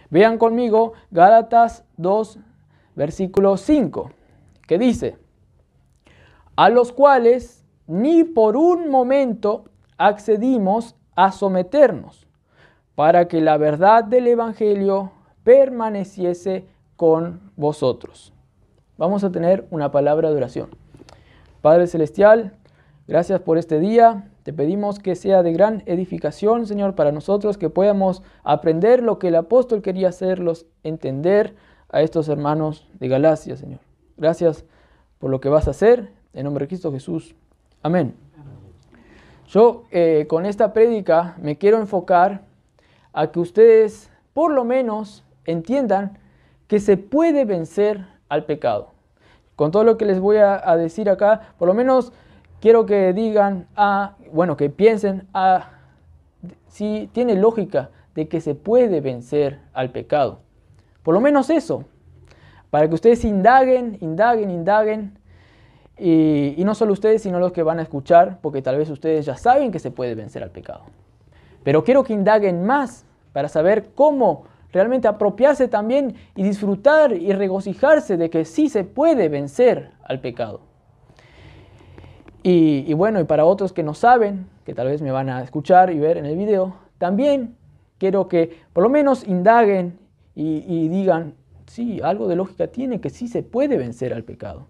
Vean conmigo Gálatas 2, versículo 5, que dice: a los cuales ni por un momento accedimos a someternos, para que la verdad del Evangelio permaneciese con vosotros. Vamos a tener una palabra de oración. Padre Celestial, gracias por este día. Te pedimos que sea de gran edificación, Señor, para nosotros, que podamos aprender lo que el apóstol quería hacerlos entender a estos hermanos de Galacia, Señor. Gracias por lo que vas a hacer. En nombre de Cristo Jesús. Amén. Yo con esta prédica me quiero enfocar a que ustedes por lo menos entiendan que se puede vencer al pecado. Con todo lo que les voy a decir acá, por lo menos quiero que digan, que piensen si tiene lógica de que se puede vencer al pecado. Por lo menos eso, para que ustedes indaguen. Y no solo ustedes, sino los que van a escuchar, porque tal vez ustedes ya saben que se puede vencer al pecado. Pero quiero que indaguen más para saber cómo realmente apropiarse también y disfrutar y regocijarse de que sí se puede vencer al pecado. Y para otros que no saben, que tal vez me van a escuchar y ver en el video, también quiero que por lo menos indaguen y digan, sí, algo de lógica tiene, que sí se puede vencer al pecado.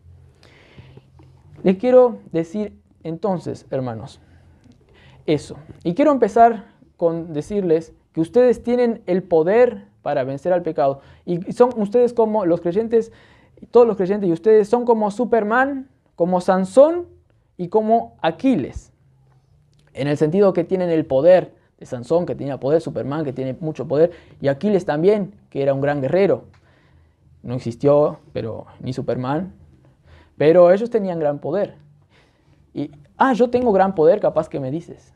Les quiero decir entonces, hermanos, eso. Y quiero empezar con decirles que ustedes tienen el poder para vencer al pecado. Y son ustedes como los creyentes, todos los creyentes, y ustedes son como Superman, como Sansón y como Aquiles. En el sentido que tienen el poder de Sansón, que tenía poder, Superman, que tiene mucho poder, y Aquiles también, que era un gran guerrero. No existió, ni Superman, pero ellos tenían gran poder. Y, yo tengo gran poder, capaz que me dices.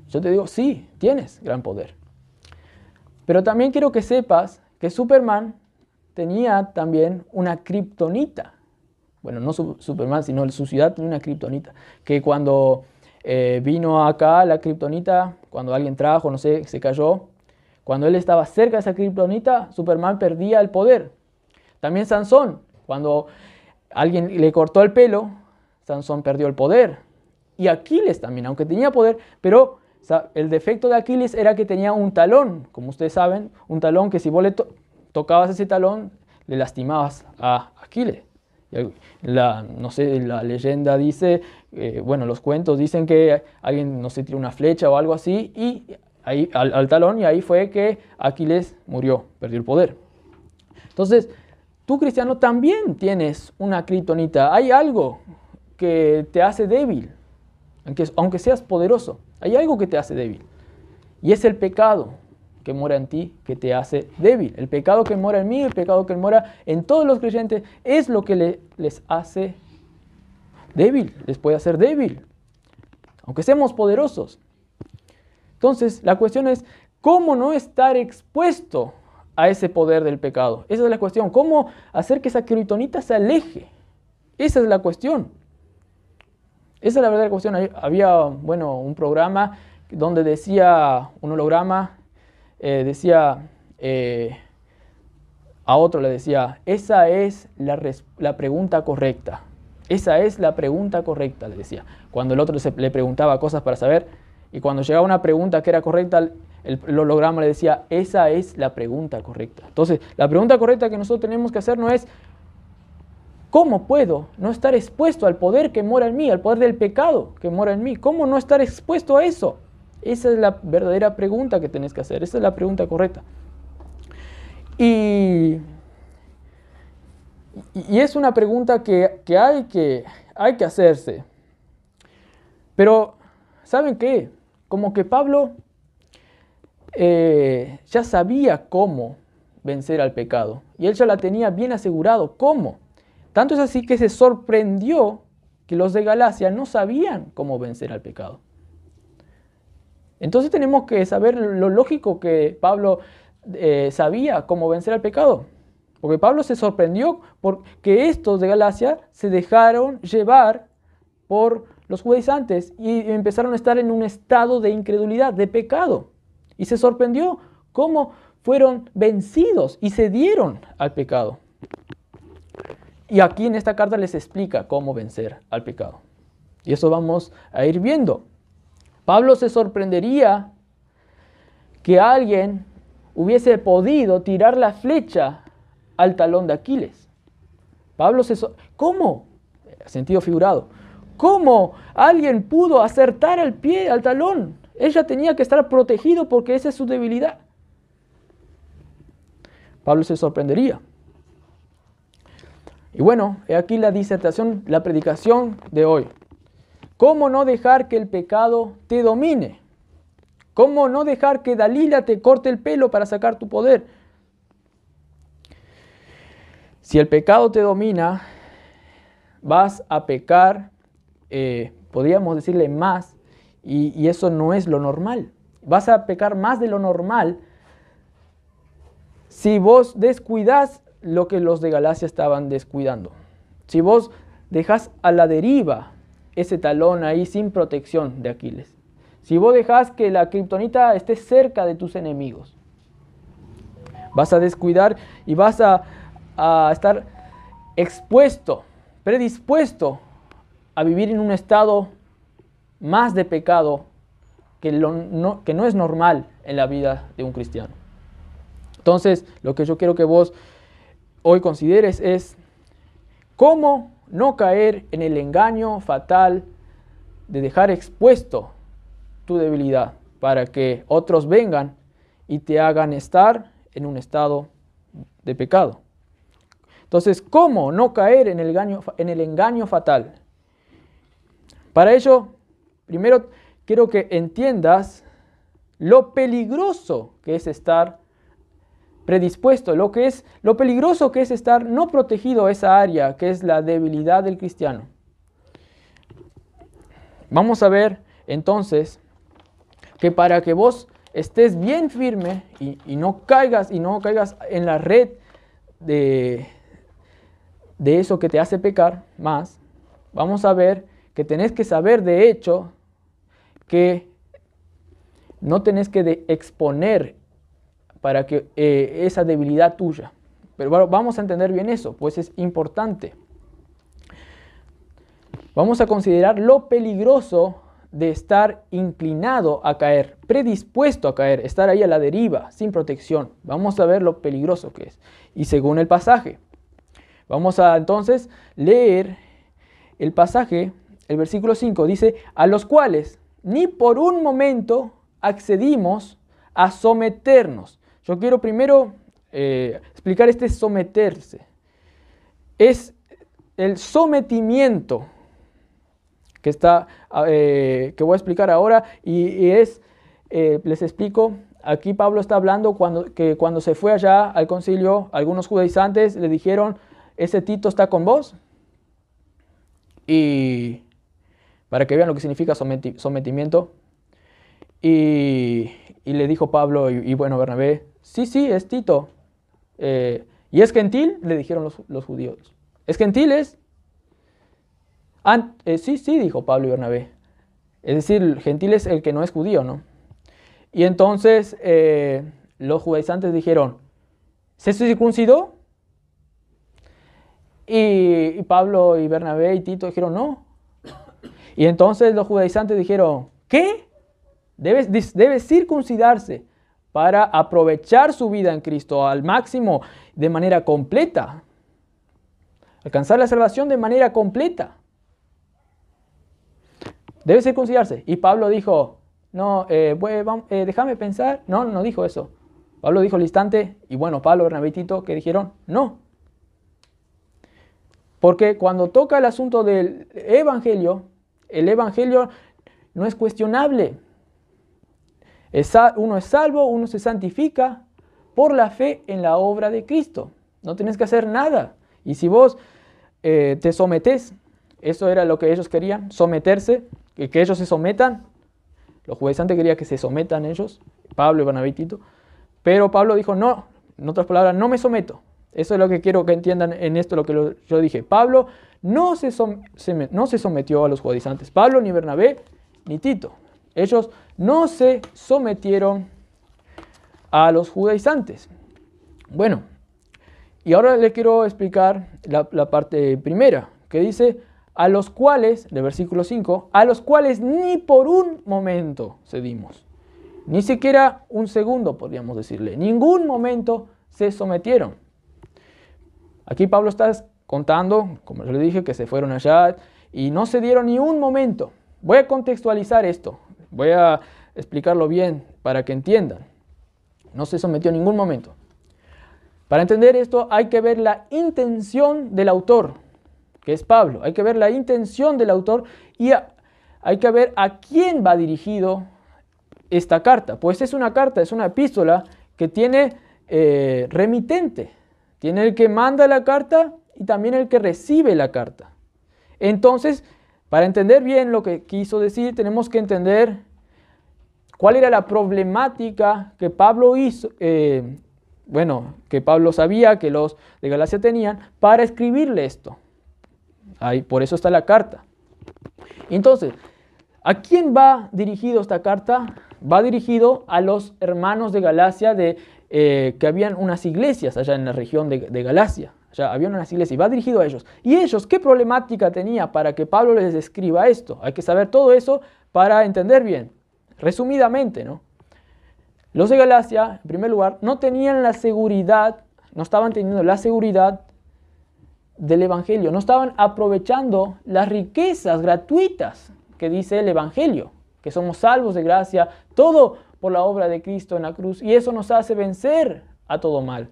Yo te digo, sí, tienes gran poder. Pero también quiero que sepas que Superman tenía también una kriptonita. Bueno, no Superman, sino su ciudad tenía una kriptonita. Que cuando vino acá la kriptonita, cuando alguien trajo, no sé, se cayó. Cuando él estaba cerca de esa kriptonita, Superman perdía el poder. También Sansón, cuando alguien le cortó el pelo, Sansón perdió el poder. Y Aquiles también, aunque tenía poder, pero el defecto de Aquiles era que tenía un talón, como ustedes saben, un talón que si vos le tocabas ese talón, le lastimabas a Aquiles. La leyenda dice, los cuentos dicen que alguien, tiró una flecha o algo así, y ahí al talón, y ahí fue que Aquiles murió, perdió el poder. Entonces, tú, cristiano, también tienes una kriptonita. Hay algo que te hace débil, aunque seas poderoso. Hay algo que te hace débil. Y es el pecado que mora en ti, que te hace débil. El pecado que mora en mí, el pecado que mora en todos los creyentes, es lo que les hace débil, les puede hacer débil, aunque seamos poderosos. Entonces, la cuestión es, ¿cómo no estar expuesto a ese poder del pecado? Esa es la cuestión. ¿Cómo hacer que esa kriptonita se aleje? Esa es la cuestión. Esa es la verdadera cuestión. Había, un programa donde decía, un holograma, a otro le decía, esa es la pregunta correcta. Esa es la pregunta correcta, le decía. Cuando el otro le preguntaba cosas para saber, y cuando llegaba una pregunta que era correcta, el holograma le decía, esa es la pregunta correcta. Entonces, la pregunta correcta que nosotros tenemos que hacer no es, ¿cómo puedo no estar expuesto al poder que mora en mí, al poder del pecado que mora en mí? ¿Cómo no estar expuesto a eso? Esa es la verdadera pregunta que tenés que hacer. Esa es la pregunta correcta. Y es una pregunta que hay que hacerse. Pero, ¿saben qué? Como que Pablo ya sabía cómo vencer al pecado. Y él ya la tenía bien asegurado. ¿Cómo? Tanto es así que se sorprendió que los de Galacia no sabían cómo vencer al pecado. Entonces tenemos que saber lo lógico que Pablo sabía cómo vencer al pecado. Porque Pablo se sorprendió porque estos de Galacia se dejaron llevar por los judaizantes y empezaron a estar en un estado de incredulidad, de pecado. Y se sorprendió cómo fueron vencidos y cedieron al pecado. Y aquí en esta carta les explica cómo vencer al pecado. Y eso vamos a ir viendo. Pablo se sorprendería que alguien hubiese podido tirar la flecha al talón de Aquiles. ¿Cómo? Sentido figurado. ¿Cómo alguien pudo acertar al pie, al talón? Ella tenía que estar protegido porque esa es su debilidad. Pablo se sorprendería. Y bueno, he aquí la disertación, la predicación de hoy. ¿Cómo no dejar que el pecado te domine? ¿Cómo no dejar que Dalila te corte el pelo para sacar tu poder? Si el pecado te domina, vas a pecar, podríamos decirle más, y eso no es lo normal. Vas a pecar más de lo normal si vos descuidás lo que los de Galacia estaban descuidando. Si vos dejás a la deriva ese talón ahí sin protección de Aquiles. Si vos dejás que la kriptonita esté cerca de tus enemigos, vas a descuidar y vas a estar expuesto, predispuesto a vivir en un estado más de pecado que no es normal en la vida de un cristiano. Entonces, lo que yo quiero que vos hoy consideres es cómo no caer en el engaño fatal de dejar expuesto tu debilidad para que otros vengan y te hagan estar en un estado de pecado. Entonces, ¿cómo no caer en el engaño fatal? Para ello, primero quiero que entiendas lo peligroso que es estar predispuesto, lo peligroso que es estar no protegido esa área que es la debilidad del cristiano. Vamos a ver entonces que para que vos estés bien firme y no caigas en la red de eso que te hace pecar más, vamos a ver que tenés que saber de hecho que no tenés que exponer para que esa debilidad tuya. Pero bueno, vamos a entender bien eso, pues es importante. Vamos a considerar lo peligroso de estar inclinado a caer, predispuesto a caer, estar ahí a la deriva, sin protección. Vamos a ver lo peligroso que es. Y según el pasaje, vamos a entonces leer el pasaje, el versículo 5, dice, a los cuales ni por un momento accedimos a someternos. Yo quiero primero explicar este someterse. Es el sometimiento que voy a explicar ahora y les explico, aquí Pablo está hablando que cuando se fue allá al concilio, algunos judaizantes le dijeron, ese Tito está con vos, y para que vean lo que significa sometimiento, y le dijo Pablo y bueno, Bernabé, sí, es Tito, ¿y es gentil? Le dijeron los judíos, ¿es gentiles? Sí, dijo Pablo y Bernabé. Es decir, gentil es el que no es judío, ¿no? Y entonces los judaizantes dijeron, ¿se circuncidó? Y Pablo y Bernabé y Tito dijeron, no. Y entonces los judaizantes dijeron, ¿qué? Debe circuncidarse para aprovechar su vida en Cristo al máximo de manera completa. Alcanzar la salvación de manera completa. Debe circuncidarse. Y Pablo dijo, no, déjame pensar. No dijo eso. Pablo dijo al instante, y bueno, Pablo, Bernabé y Tito, que dijeron, no. Porque cuando toca el asunto del evangelio, el evangelio no es cuestionable. Uno es salvo, uno se santifica por la fe en la obra de Cristo. No tienes que hacer nada. Y si vos te sometés, eso era lo que ellos querían, someterse, que ellos se sometan. Los judaizantes querían que se sometan ellos, Pablo y Bernabé y Tito. Pero Pablo dijo, no, en otras palabras, no me someto. Eso es lo que quiero que entiendan en esto, lo que yo dije. Pablo no se sometió a los judaizantes. Pablo, ni Bernabé, ni Tito. Ellos no se sometieron a los judaizantes. Bueno, y ahora les quiero explicar la parte primera, que dice, a los cuales, del versículo 5, a los cuales ni por un momento cedimos. Ni siquiera un segundo, podríamos decirle. Ningún momento se sometieron. Aquí Pablo está contando, como yo le dije, que se fueron allá y no cedieron ni un momento. Voy a contextualizar esto. Voy a explicarlo bien para que entiendan. No se sometió en ningún momento. Para entender esto hay que ver la intención del autor, que es Pablo. Hay que ver la intención del autor y hay que ver a quién va dirigido esta carta. Pues es una carta, es una epístola que tiene remitente. Tiene el que manda la carta y también el que recibe la carta. Entonces, para entender bien lo que quiso decir, tenemos que entender cuál era la problemática que Pablo hizo, que Pablo sabía que los de Galacia tenían para escribirle esto. Ahí, por eso está la carta. Entonces, ¿a quién va dirigido esta carta? Va dirigido a los hermanos de Galacia que habían unas iglesias allá en la región de Galacia. Allá habían unas iglesias y va dirigido a ellos. ¿Y ellos qué problemática tenía para que Pablo les escriba esto? Hay que saber todo eso para entender bien. Resumidamente, ¿no? Los de Galacia, en primer lugar, no tenían la seguridad, no estaban teniendo la seguridad del Evangelio, no estaban aprovechando las riquezas gratuitas que dice el Evangelio, que somos salvos de gracia, todo por la obra de Cristo en la cruz, y eso nos hace vencer a todo mal.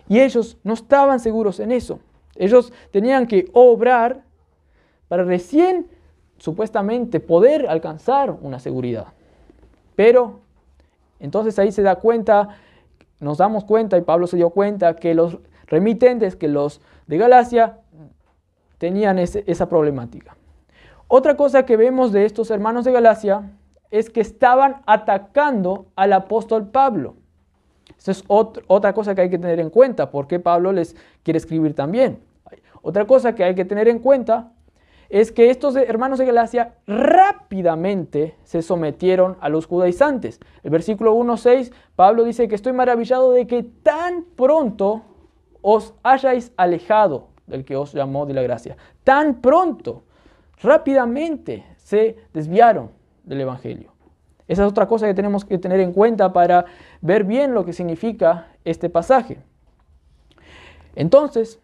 Y ellos no estaban seguros en eso. Ellos tenían que obrar para recién, supuestamente, poder alcanzar una seguridad. Pero entonces ahí se da cuenta, nos damos cuenta, y Pablo se dio cuenta, que los remitentes, que los de Galacia, tenían esa problemática. Otra cosa que vemos de estos hermanos de Galacia es que estaban atacando al apóstol Pablo. Esa es otra cosa que hay que tener en cuenta, porque Pablo les quiere escribir también. Otra cosa que hay que tener en cuenta es que estos hermanos de Galacia rápidamente se sometieron a los judaizantes. El versículo 1:6, Pablo dice que estoy maravillado de que tan pronto os hayáis alejado del que os llamó de la gracia. Tan pronto, rápidamente se desviaron del Evangelio. Esa es otra cosa que tenemos que tener en cuenta para ver bien lo que significa este pasaje. Entonces,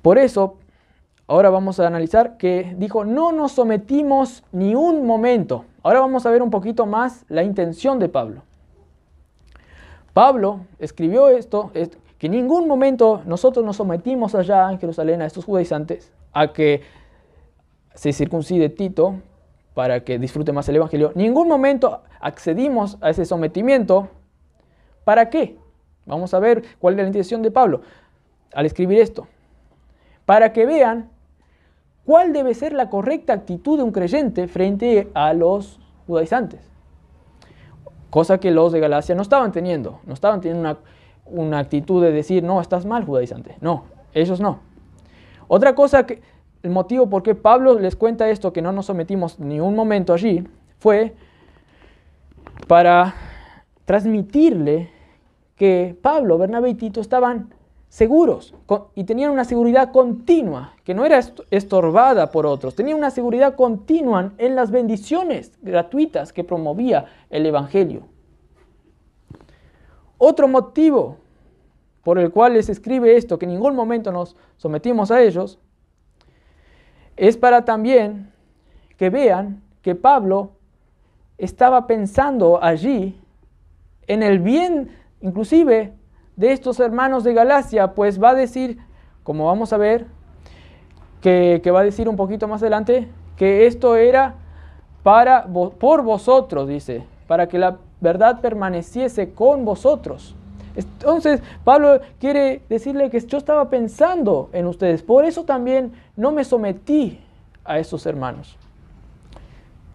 por eso, ahora vamos a analizar que dijo, no nos sometimos ni un momento. Ahora vamos a ver un poquito más la intención de Pablo. Pablo escribió esto, que en ningún momento nosotros nos sometimos allá en Jerusalén a estos judaizantes, a que se circuncide Tito para que disfrute más el Evangelio. En ningún momento accedimos a ese sometimiento. ¿Para qué? Vamos a ver cuál es la intención de Pablo al escribir esto. Para que vean cuál debe ser la correcta actitud de un creyente frente a los judaizantes. Cosa que los de Galacia no estaban teniendo. No estaban teniendo una actitud de decir, no, estás mal, judaizante. No, ellos no. Otra cosa que el motivo por qué Pablo les cuenta esto, que no nos sometimos ni un momento allí, fue para transmitirle que Pablo, Bernabé y Tito estaban seguros y tenían una seguridad continua, que no era estorbada por otros. Tenían una seguridad continua en las bendiciones gratuitas que promovía el Evangelio. Otro motivo por el cual les escribe esto, que en ningún momento nos sometimos a ellos, es para también que vean que Pablo estaba pensando allí en el bien, inclusive, de estos hermanos de Galacia, pues va a decir, como vamos a ver, que va a decir un poquito más adelante, que esto era por vosotros, dice, para que la verdad permaneciese con vosotros. Entonces, Pablo quiere decirle que yo estaba pensando en ustedes, por eso también no me sometí a esos hermanos.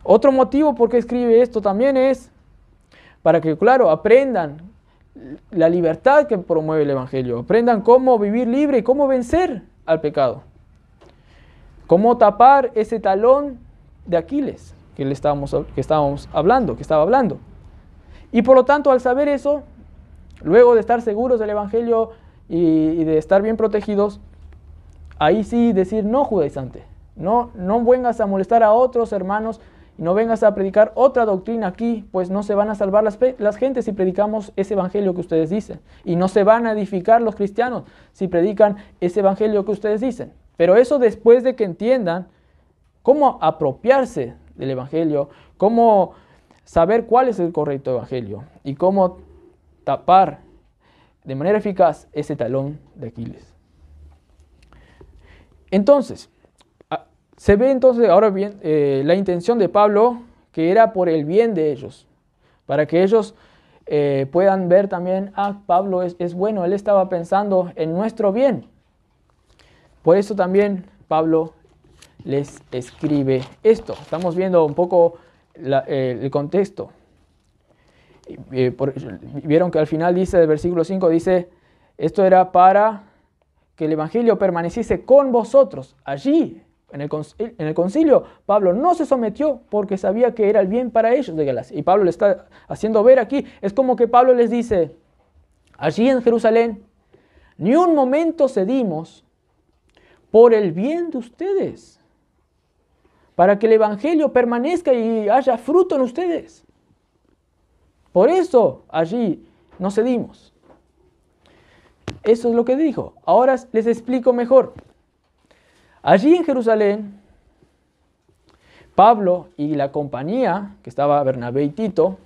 Otro motivo por qué escribe esto también es para que, claro, aprendan la libertad que promueve el Evangelio, aprendan cómo vivir libre y cómo vencer al pecado, cómo tapar ese talón de Aquiles que estaba hablando. Y por lo tanto, al saber eso, luego de estar seguros del Evangelio y de estar bien protegidos, ahí sí decir: no, judaizante, no vengas a molestar a otros hermanos y no vengas a predicar otra doctrina aquí, pues no se van a salvar las gentes si predicamos ese evangelio que ustedes dicen. Y no se van a edificar los cristianos si predican ese evangelio que ustedes dicen. Pero eso después de que entiendan cómo apropiarse del evangelio, cómo saber cuál es el correcto evangelio y cómo tapar de manera eficaz ese talón de Aquiles. Entonces, se ve entonces ahora bien la intención de Pablo, que era por el bien de ellos, para que ellos puedan ver también: Pablo es bueno, él estaba pensando en nuestro bien. Por eso también Pablo les escribe esto. Estamos viendo un poco el contexto. Vieron que al final dice, del versículo 5, dice: esto era para que el evangelio permaneciese con vosotros. Allí, en el concilio, Pablo no se sometió porque sabía que era el bien para ellos de Galacia. Y Pablo le está haciendo ver aquí, es como que Pablo les dice: allí en Jerusalén, ni un momento cedimos por el bien de ustedes, para que el evangelio permanezca y haya fruto en ustedes. Por eso allí no cedimos. Eso es lo que dijo. Ahora les explico mejor. Allí en Jerusalén, Pablo y la compañía, que estaba Bernabé y Tito,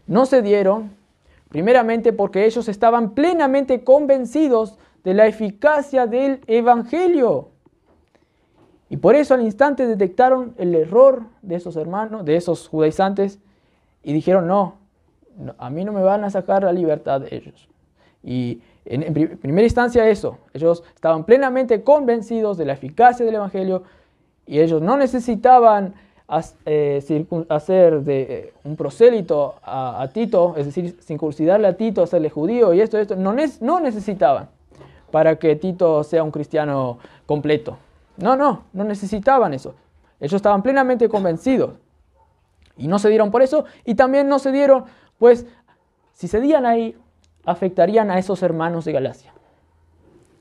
no cedieron, primeramente porque ellos estaban plenamente convencidos de la eficacia del evangelio. Y por eso al instante detectaron el error de esos hermanos, de esos judaizantes, y dijeron: no, a mí no me van a sacar la libertad de ellos. Y en primera instancia eso, ellos estaban plenamente convencidos de la eficacia del evangelio y ellos no necesitaban hacer de un prosélito a Tito, es decir, circuncidarle a Tito, hacerle judío y esto, no necesitaban para que Tito sea un cristiano completo. No necesitaban eso. Ellos estaban plenamente convencidos y no se dieron por eso, y también no se dieron, pues si cedían ahí, afectarían a esos hermanos de Galacia,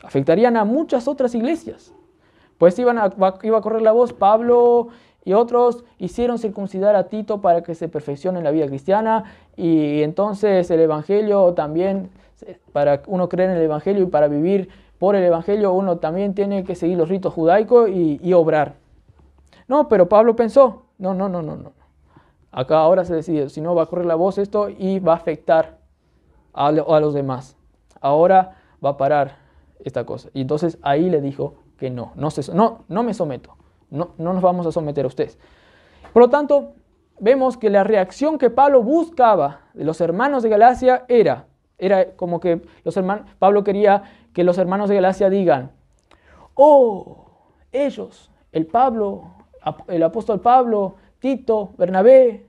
afectarían a muchas otras iglesias, pues iba a correr la voz: Pablo y otros hicieron circuncidar a Tito para que se perfeccione en la vida cristiana, y entonces el evangelio también, para uno creer en el evangelio y para vivir por el evangelio, uno también tiene que seguir los ritos judaicos y obrar. No, pero Pablo pensó: no. Acá ahora se decide, si no va a correr la voz esto y va a afectar a los demás. Ahora va a parar esta cosa. Y entonces ahí le dijo que no me someto, no nos vamos a someter a ustedes. Por lo tanto, vemos que la reacción que Pablo buscaba de los hermanos de Galacia era como que Pablo quería que los hermanos de Galacia digan: ellos, el apóstol Pablo, Tito, Bernabé.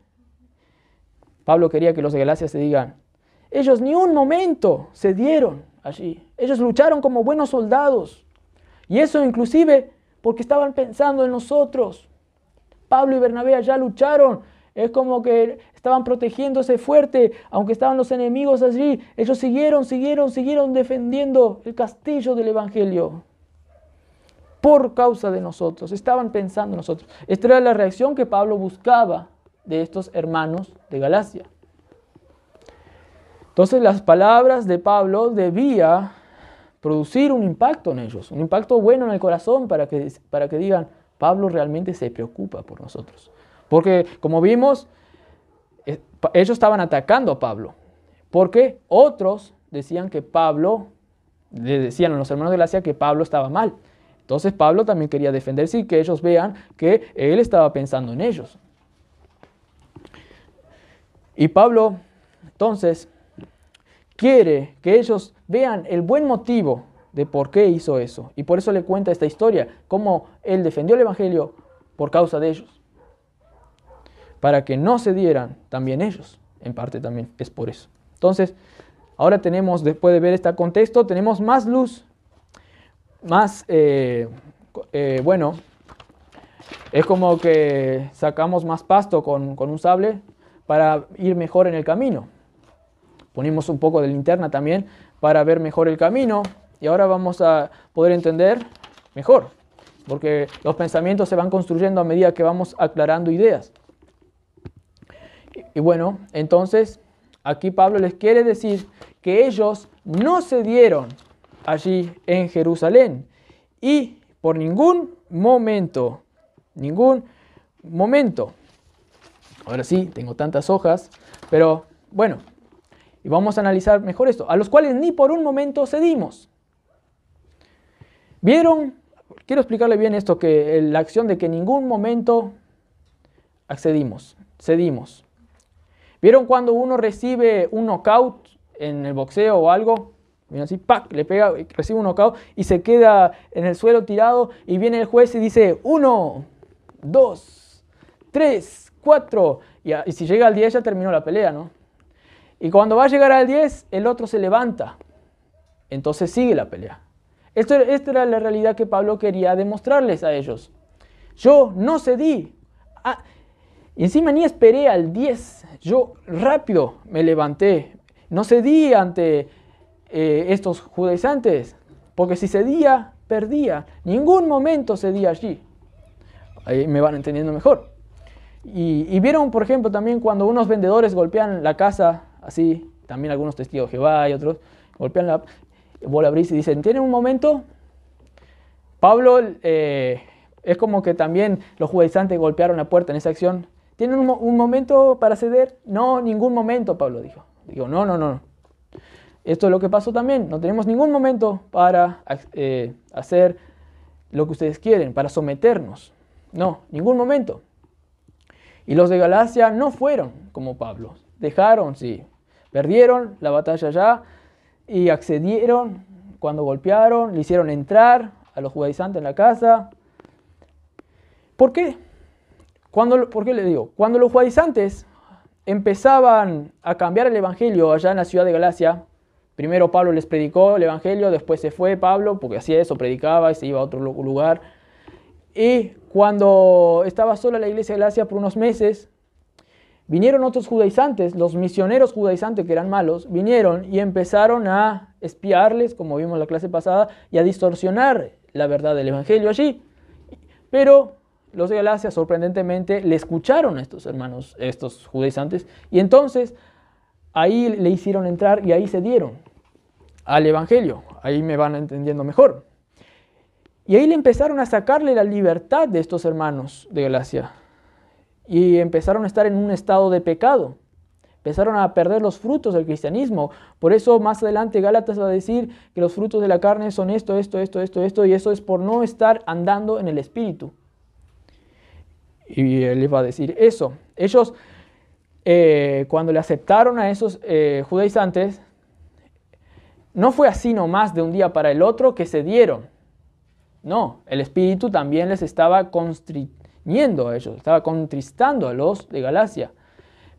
Pablo quería que los de Galacia se digan: ellos ni un momento se dieron allí. Ellos lucharon como buenos soldados. Y eso inclusive porque estaban pensando en nosotros. Pablo y Bernabé allá lucharon. Es como que estaban protegiéndose fuerte, aunque estaban los enemigos allí. Ellos siguieron defendiendo el castillo del evangelio. Por causa de nosotros, estaban pensando en nosotros. Esta era la reacción que Pablo buscaba de estos hermanos de Galacia. Entonces las palabras de Pablo debían producir un impacto en ellos, un impacto bueno en el corazón para que digan: Pablo realmente se preocupa por nosotros. Porque como vimos, ellos estaban atacando a Pablo, porque otros decían le decían a los hermanos de Galacia que Pablo estaba mal. Entonces Pablo también quería defenderse y que ellos vean que él estaba pensando en ellos. Y Pablo, entonces, quiere que ellos vean el buen motivo de por qué hizo eso. Y por eso le cuenta esta historia, cómo él defendió el evangelio por causa de ellos. Para que no se dieran también ellos. En parte también es por eso. Entonces, ahora tenemos, después de ver este contexto, tenemos más luz. Más, bueno, es como que sacamos más pasto con un sable, para ir mejor en el camino. Ponemos un poco de linterna también para ver mejor el camino. Y ahora vamos a poder entender mejor, porque los pensamientos se van construyendo a medida que vamos aclarando ideas. Y bueno, entonces aquí Pablo les quiere decir que ellos no cedieron allí en Jerusalén y por ningún momento, ahora sí, tengo tantas hojas, pero bueno, y vamos a analizar mejor esto, a los cuales ni por un momento cedimos. ¿Vieron? Quiero explicarle bien esto, que la acción de que en ningún momento cedimos. ¿Vieron cuando uno recibe un knockout en el boxeo o algo? Viene así, ¡pac!, le pega, recibe un knockout y se queda en el suelo tirado y viene el juez y dice 1, 2, 3, 4 y si llega al 10 ya terminó la pelea, ¿no? Y cuando va a llegar al 10 el otro se levanta, entonces sigue la pelea. Esta era la realidad que Pablo quería demostrarles a ellos. Yo no cedí. Y encima ni esperé al 10. Yo rápido me levanté. No cedí ante estos judaizantes. Porque si cedía, perdía. Ningún momento cedí allí. Ahí me van entendiendo mejor. Y vieron, por ejemplo, también cuando unos vendedores golpean la casa, así, también algunos testigos de Jehová y otros, golpean la... Vos la abrís y dicen, ¿tienen un momento? Pablo, es como que también los judaizantes golpearon la puerta en esa acción. ¿Tienen un momento para ceder? No, ningún momento, Pablo dijo. Digo, no. Esto es lo que pasó también. No tenemos ningún momento para hacer lo que ustedes quieren, para someternos. No, ningún momento. Y los de Galacia no fueron como Pablo. Dejaron, sí. Perdieron la batalla ya. Y accedieron cuando golpearon, le hicieron entrar a los judaizantes en la casa. ¿Por qué? ¿Por qué le digo? Cuando los judaizantes empezaban a cambiar el evangelio allá en la ciudad de Galacia, primero Pablo les predicó el evangelio, después se fue Pablo, porque hacía eso, predicaba y se iba a otro lugar. Y cuando estaba sola la iglesia de Galacia por unos meses, vinieron otros judaizantes, los misioneros judaizantes que eran malos, vinieron y empezaron a espiarles, como vimos en la clase pasada, y a distorsionar la verdad del evangelio allí. Pero los de Galacia, sorprendentemente, le escucharon a estos hermanos, estos judaizantes, y entonces ahí le hicieron entrar y ahí se dieron al evangelio. Ahí me van entendiendo mejor. Y ahí le empezaron a sacarle la libertad de estos hermanos de Galacia. Y empezaron a estar en un estado de pecado. Empezaron a perder los frutos del cristianismo. Por eso más adelante Gálatas va a decir que los frutos de la carne son esto, y eso es por no estar andando en el Espíritu. Y él les va a decir eso. Ellos, cuando le aceptaron a esos judaizantes, no fue así nomás de un día para el otro que se dieron. No, el Espíritu también les estaba constriñendo a ellos, estaba contristando a los de Galacia.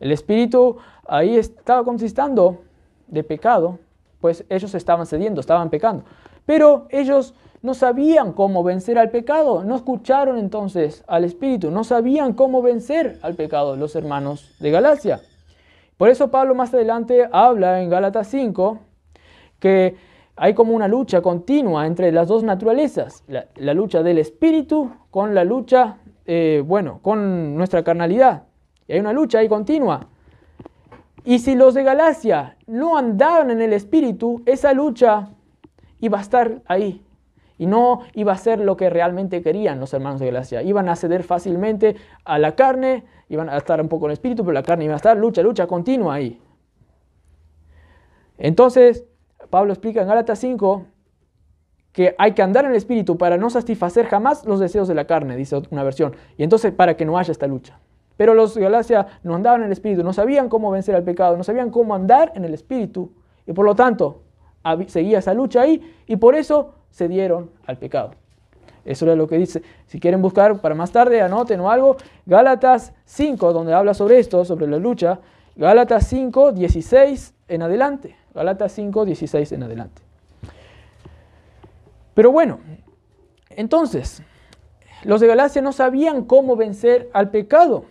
El Espíritu ahí estaba contristando de pecado, pues ellos estaban cediendo, estaban pecando. Pero ellos no sabían cómo vencer al pecado, no escucharon entonces al Espíritu, no sabían cómo vencer al pecado los hermanos de Galacia. Por eso Pablo más adelante habla en Gálatas 5 que hay como una lucha continua entre las dos naturalezas, la lucha del Espíritu con la lucha, con nuestra carnalidad. Y hay una lucha ahí continua. Y si los de Galacia no andaban en el Espíritu, esa lucha iba a estar ahí. Y no iba a ser lo que realmente querían los hermanos de Galacia. Iban a ceder fácilmente a la carne, iban a estar un poco en el Espíritu, pero la carne iba a estar lucha continua ahí. Entonces, Pablo explica en Gálatas 5 que hay que andar en el Espíritu para no satisfacer jamás los deseos de la carne, dice una versión. Y entonces para que no haya esta lucha. Pero los de Galacia no andaban en el Espíritu, no sabían cómo vencer al pecado, no sabían cómo andar en el Espíritu. Y por lo tanto, seguía esa lucha ahí y por eso se dieron al pecado. Eso era lo que dice. Si quieren buscar para más tarde, anoten o algo. Gálatas 5, donde habla sobre esto, sobre la lucha. Gálatas 5, 16 en adelante. Gálatas 5, 16 en adelante. Pero bueno, entonces, los de Galacia no sabían cómo vencer al pecado.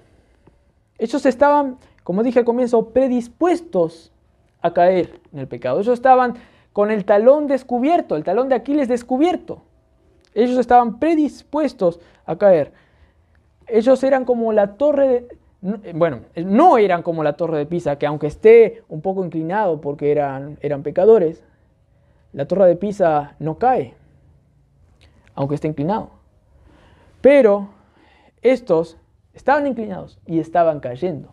Ellos estaban como dije al comienzo, predispuestos a caer en el pecado. Ellos estaban con el talón descubierto, el talón de Aquiles descubierto. Ellos estaban predispuestos a caer. Ellos eran como la torre no eran como la torre de Pisa, que aunque esté un poco inclinado porque eran pecadores, la torre de Pisa no cae, aunque esté inclinado. Pero estos estaban inclinados y estaban cayendo.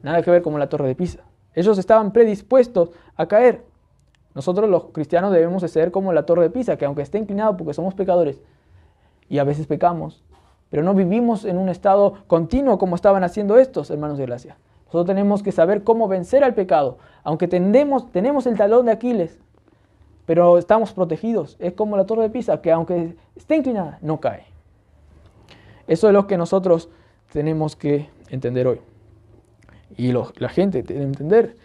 Nada que ver como la torre de Pisa. Ellos estaban predispuestos a caer. Nosotros los cristianos debemos de ser como la torre de Pisa, que aunque esté inclinado porque somos pecadores y a veces pecamos, pero no vivimos en un estado continuo como estaban haciendo estos hermanos de gracia. Nosotros tenemos que saber cómo vencer al pecado, aunque tenemos el talón de Aquiles, pero estamos protegidos. Es como la torre de Pisa, que aunque esté inclinada, no cae. Eso es lo que nosotros tenemos que entender hoy. Y la gente tiene que entender,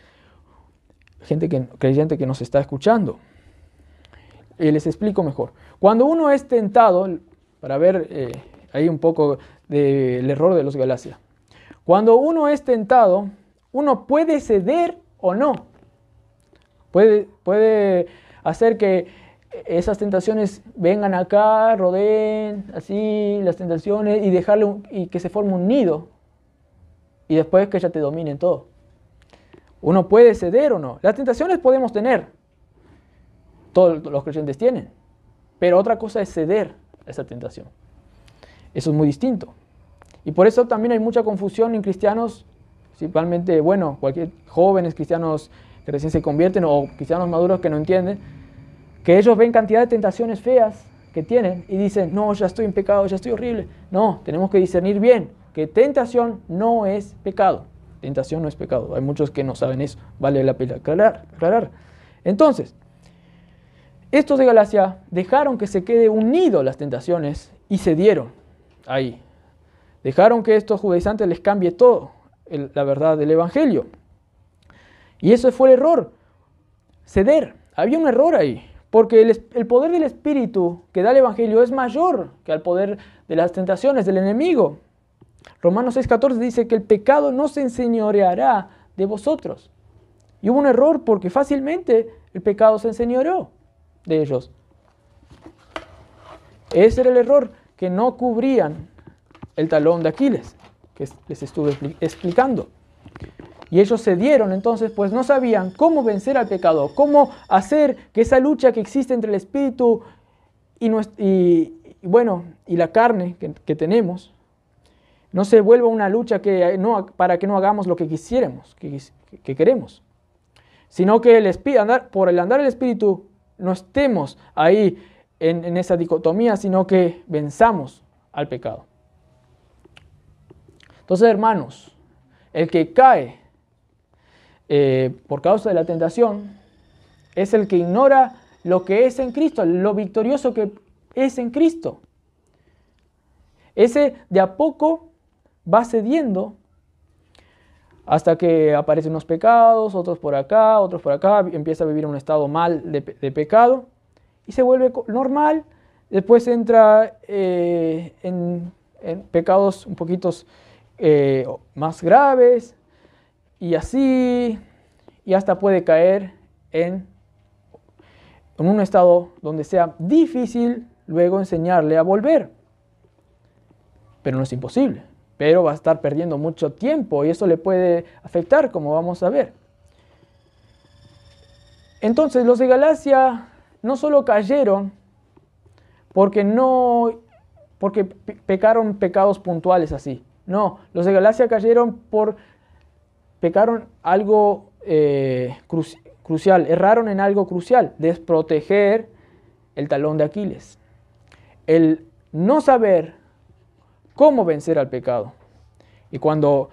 creyente que nos está escuchando. Y les explico mejor. Cuando uno es tentado, para ver ahí un poco del error de los Galacia. Cuando uno es tentado, uno puede ceder o no. Puede hacer que esas tentaciones vengan acá, rodeen así las tentaciones y que se forme un nido. Y después que ya te dominen todo. Uno puede ceder o no. Las tentaciones podemos tener. Todos los creyentes tienen. Pero otra cosa es ceder a esa tentación. Eso es muy distinto. Y por eso también hay mucha confusión en cristianos, principalmente, cualquier jóvenes cristianos que recién se convierten o cristianos maduros que no entienden, que ellos ven cantidad de tentaciones feas que tienen y dicen, no, ya estoy en pecado, ya estoy horrible. No, tenemos que discernir bien que tentación no es pecado. Tentación no es pecado. Hay muchos que no saben eso. Vale la pena aclarar. Entonces, estos de Galacia dejaron que se quede unido las tentaciones y cedieron ahí. Dejaron que estos judaizantes les cambie todo, la verdad del Evangelio. Y eso fue el error. Ceder. Había un error ahí. Porque el poder del Espíritu que da el Evangelio es mayor que el poder de las tentaciones del enemigo. Romanos 6:14 dice que el pecado no se enseñoreará de vosotros. Y hubo un error porque fácilmente el pecado se enseñoreó de ellos. Ese era el error, que no cubrían el talón de Aquiles, que les estuve explicando. Y ellos cedieron, entonces, pues no sabían cómo vencer al pecado, cómo hacer que esa lucha que existe entre el espíritu y la carne que tenemos, no se vuelva una lucha para que no hagamos lo que quisiéramos, que queremos. Sino que por el andar del espíritu no estemos ahí en esa dicotomía, sino que venzamos al pecado. Entonces, hermanos, el que cae por causa de la tentación es el que ignora lo que es en Cristo, lo victorioso que es en Cristo. Ese de a poco va cediendo hasta que aparecen unos pecados, otros por acá, empieza a vivir en un estado mal de pecado y se vuelve normal. Después entra en pecados un poquito más graves y así, y hasta puede caer en un estado donde sea difícil luego enseñarle a volver. Pero no es imposible. Pero va a estar perdiendo mucho tiempo y eso le puede afectar, como vamos a ver. Entonces, los de Galacia no solo cayeron porque pecaron pecados puntuales así. No, los de Galacia pecaron algo crucial, erraron en algo crucial, desproteger el talón de Aquiles. El no saber cómo vencer al pecado. Y cuando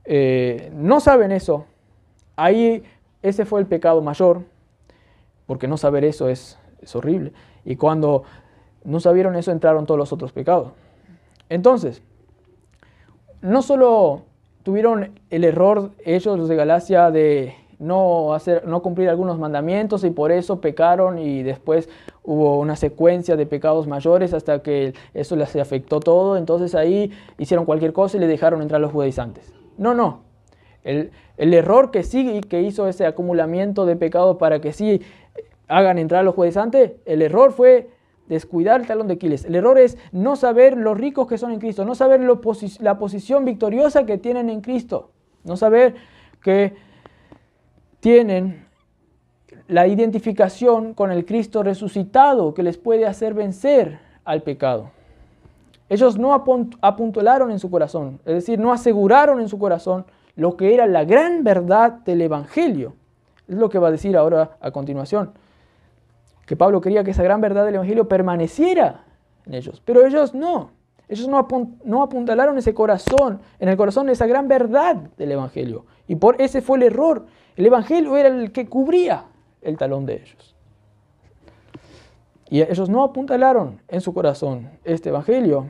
no saben eso, ahí ese fue el pecado mayor, porque no saber eso es horrible. Y cuando no sabieron eso, entraron todos los otros pecados. Entonces, no solo tuvieron el error ellos, los de Galacia, de no cumplir algunos mandamientos y por eso pecaron y después hubo una secuencia de pecados mayores hasta que eso les afectó todo. Entonces ahí hicieron cualquier cosa y le dejaron entrar a los judaizantes. No. El error que sí que hizo ese acumulamiento de pecados para que sí hagan entrar a los judaizantes, el error fue descuidar el talón de Aquiles. El error es no saber los ricos que son en Cristo, no saber la posición victoriosa que tienen en Cristo, no saber que tienen la identificación con el Cristo resucitado que les puede hacer vencer al pecado. Ellos no apuntalaron en su corazón, es decir, no aseguraron en su corazón lo que era la gran verdad del Evangelio. Es lo que va a decir ahora a continuación. Que Pablo quería que esa gran verdad del Evangelio permaneciera en ellos. Pero ellos no. Ellos no apuntalaron ese corazón, en el corazón esa gran verdad del Evangelio. Y por ese fue el error. El Evangelio era el que cubría el talón de ellos. Y ellos no apuntalaron en su corazón este Evangelio.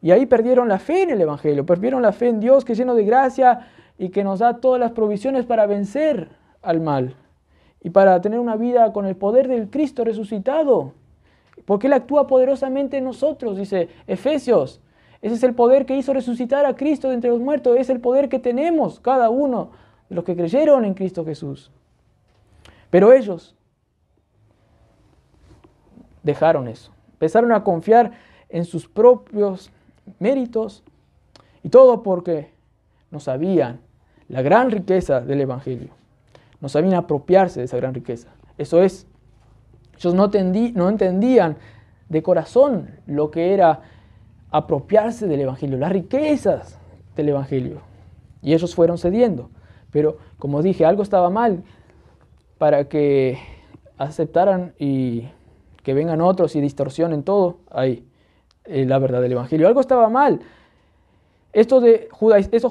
Y ahí perdieron la fe en el Evangelio, perdieron la fe en Dios que es lleno de gracia y que nos da todas las provisiones para vencer al mal y para tener una vida con el poder del Cristo resucitado. Porque Él actúa poderosamente en nosotros, dice Efesios. Ese es el poder que hizo resucitar a Cristo de entre los muertos, es el poder que tenemos cada uno de los que creyeron en Cristo Jesús. Pero ellos dejaron eso, empezaron a confiar en sus propios méritos y todo porque no sabían la gran riqueza del Evangelio, no sabían apropiarse de esa gran riqueza. Eso es, ellos no entendían de corazón lo que era apropiarse del Evangelio, las riquezas del Evangelio, y ellos fueron cediendo. Pero como dije, algo estaba mal para que aceptaran y que vengan otros y distorsionen todo ahí. La verdad del Evangelio. Algo estaba mal. Estos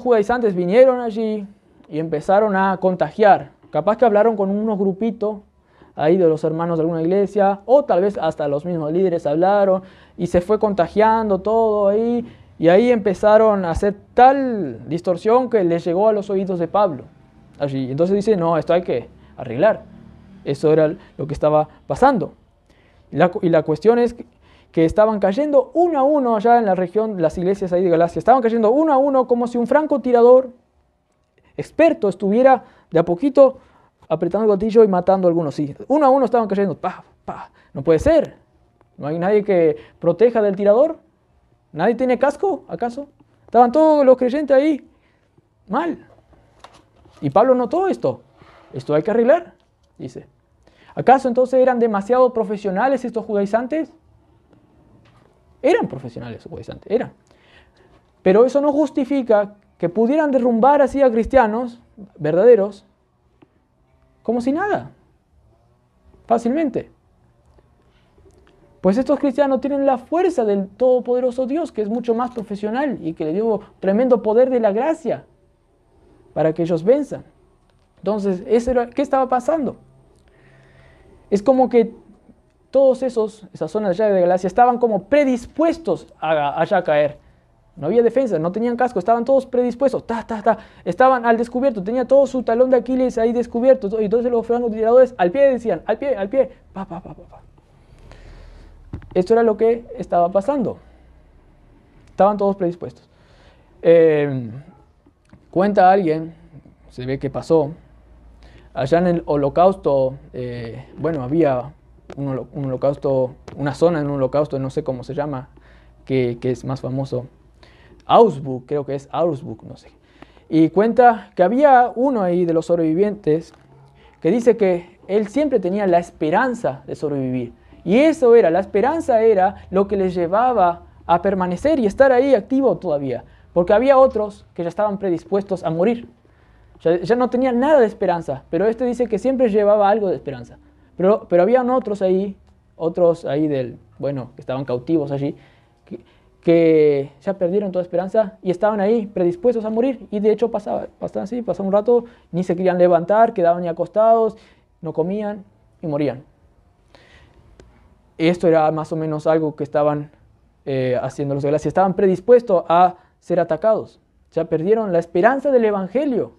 judaizantes vinieron allí y empezaron a contagiar. Capaz que hablaron con unos grupitos ahí de los hermanos de alguna iglesia, o tal vez hasta los mismos líderes hablaron, y se fue contagiando todo ahí, y ahí empezaron a hacer tal distorsión que les llegó a los oídos de Pablo. Allí. Entonces dice, no, esto hay que arreglar. Eso era lo que estaba pasando. Y la cuestión es que estaban cayendo uno a uno allá en la región, las iglesias ahí de Galacia, estaban cayendo uno a uno como si un francotirador experto estuviera de a poquito apretando el gatillo y matando a algunos. Sí, uno a uno estaban cayendo, pa, pa. No puede ser. ¿No hay nadie que proteja del tirador? ¿Nadie tiene casco, acaso? Estaban todos los creyentes ahí, mal. Y Pablo notó esto. Esto hay que arreglar, dice. ¿Acaso entonces eran demasiado profesionales estos judaizantes? Eran profesionales judaizantes, eran. Pero eso no justifica que pudieran derrumbar así a cristianos verdaderos como si nada, fácilmente. Pues estos cristianos tienen la fuerza del todopoderoso Dios, que es mucho más profesional y que le dio tremendo poder de la gracia para que ellos venzan. Entonces, ¿qué estaba pasando? Es como que todos esas zonas allá de Galacia estaban como predispuestos a allá caer. No había defensa, no tenían casco, estaban todos predispuestos. Estaban al descubierto, tenía todo su talón de Aquiles ahí descubierto. Y entonces los francotiradores al pie decían, al pie, pa. Esto era lo que estaba pasando. Estaban todos predispuestos. Cuenta alguien, se ve que pasó, allá en el holocausto, había un holocausto, una zona en un holocausto, no sé cómo se llama, que es más famoso, Auschwitz, creo que es Auschwitz, no sé. Y cuenta que había uno ahí de los sobrevivientes que dice que él siempre tenía la esperanza de sobrevivir. Y eso era, la esperanza era lo que les llevaba a permanecer y estar ahí activo todavía. Porque había otros que ya estaban predispuestos a morir. Ya no tenían nada de esperanza, pero este dice que siempre llevaba algo de esperanza. Pero habían otros ahí que estaban cautivos allí, que ya perdieron toda esperanza y estaban ahí predispuestos a morir. Y de hecho pasaba un rato, ni se querían levantar, quedaban ya acostados, no comían y morían. Esto era más o menos algo que estaban haciendo los de Galacia. Estaban predispuestos a ser atacados. Ya perdieron la esperanza del Evangelio.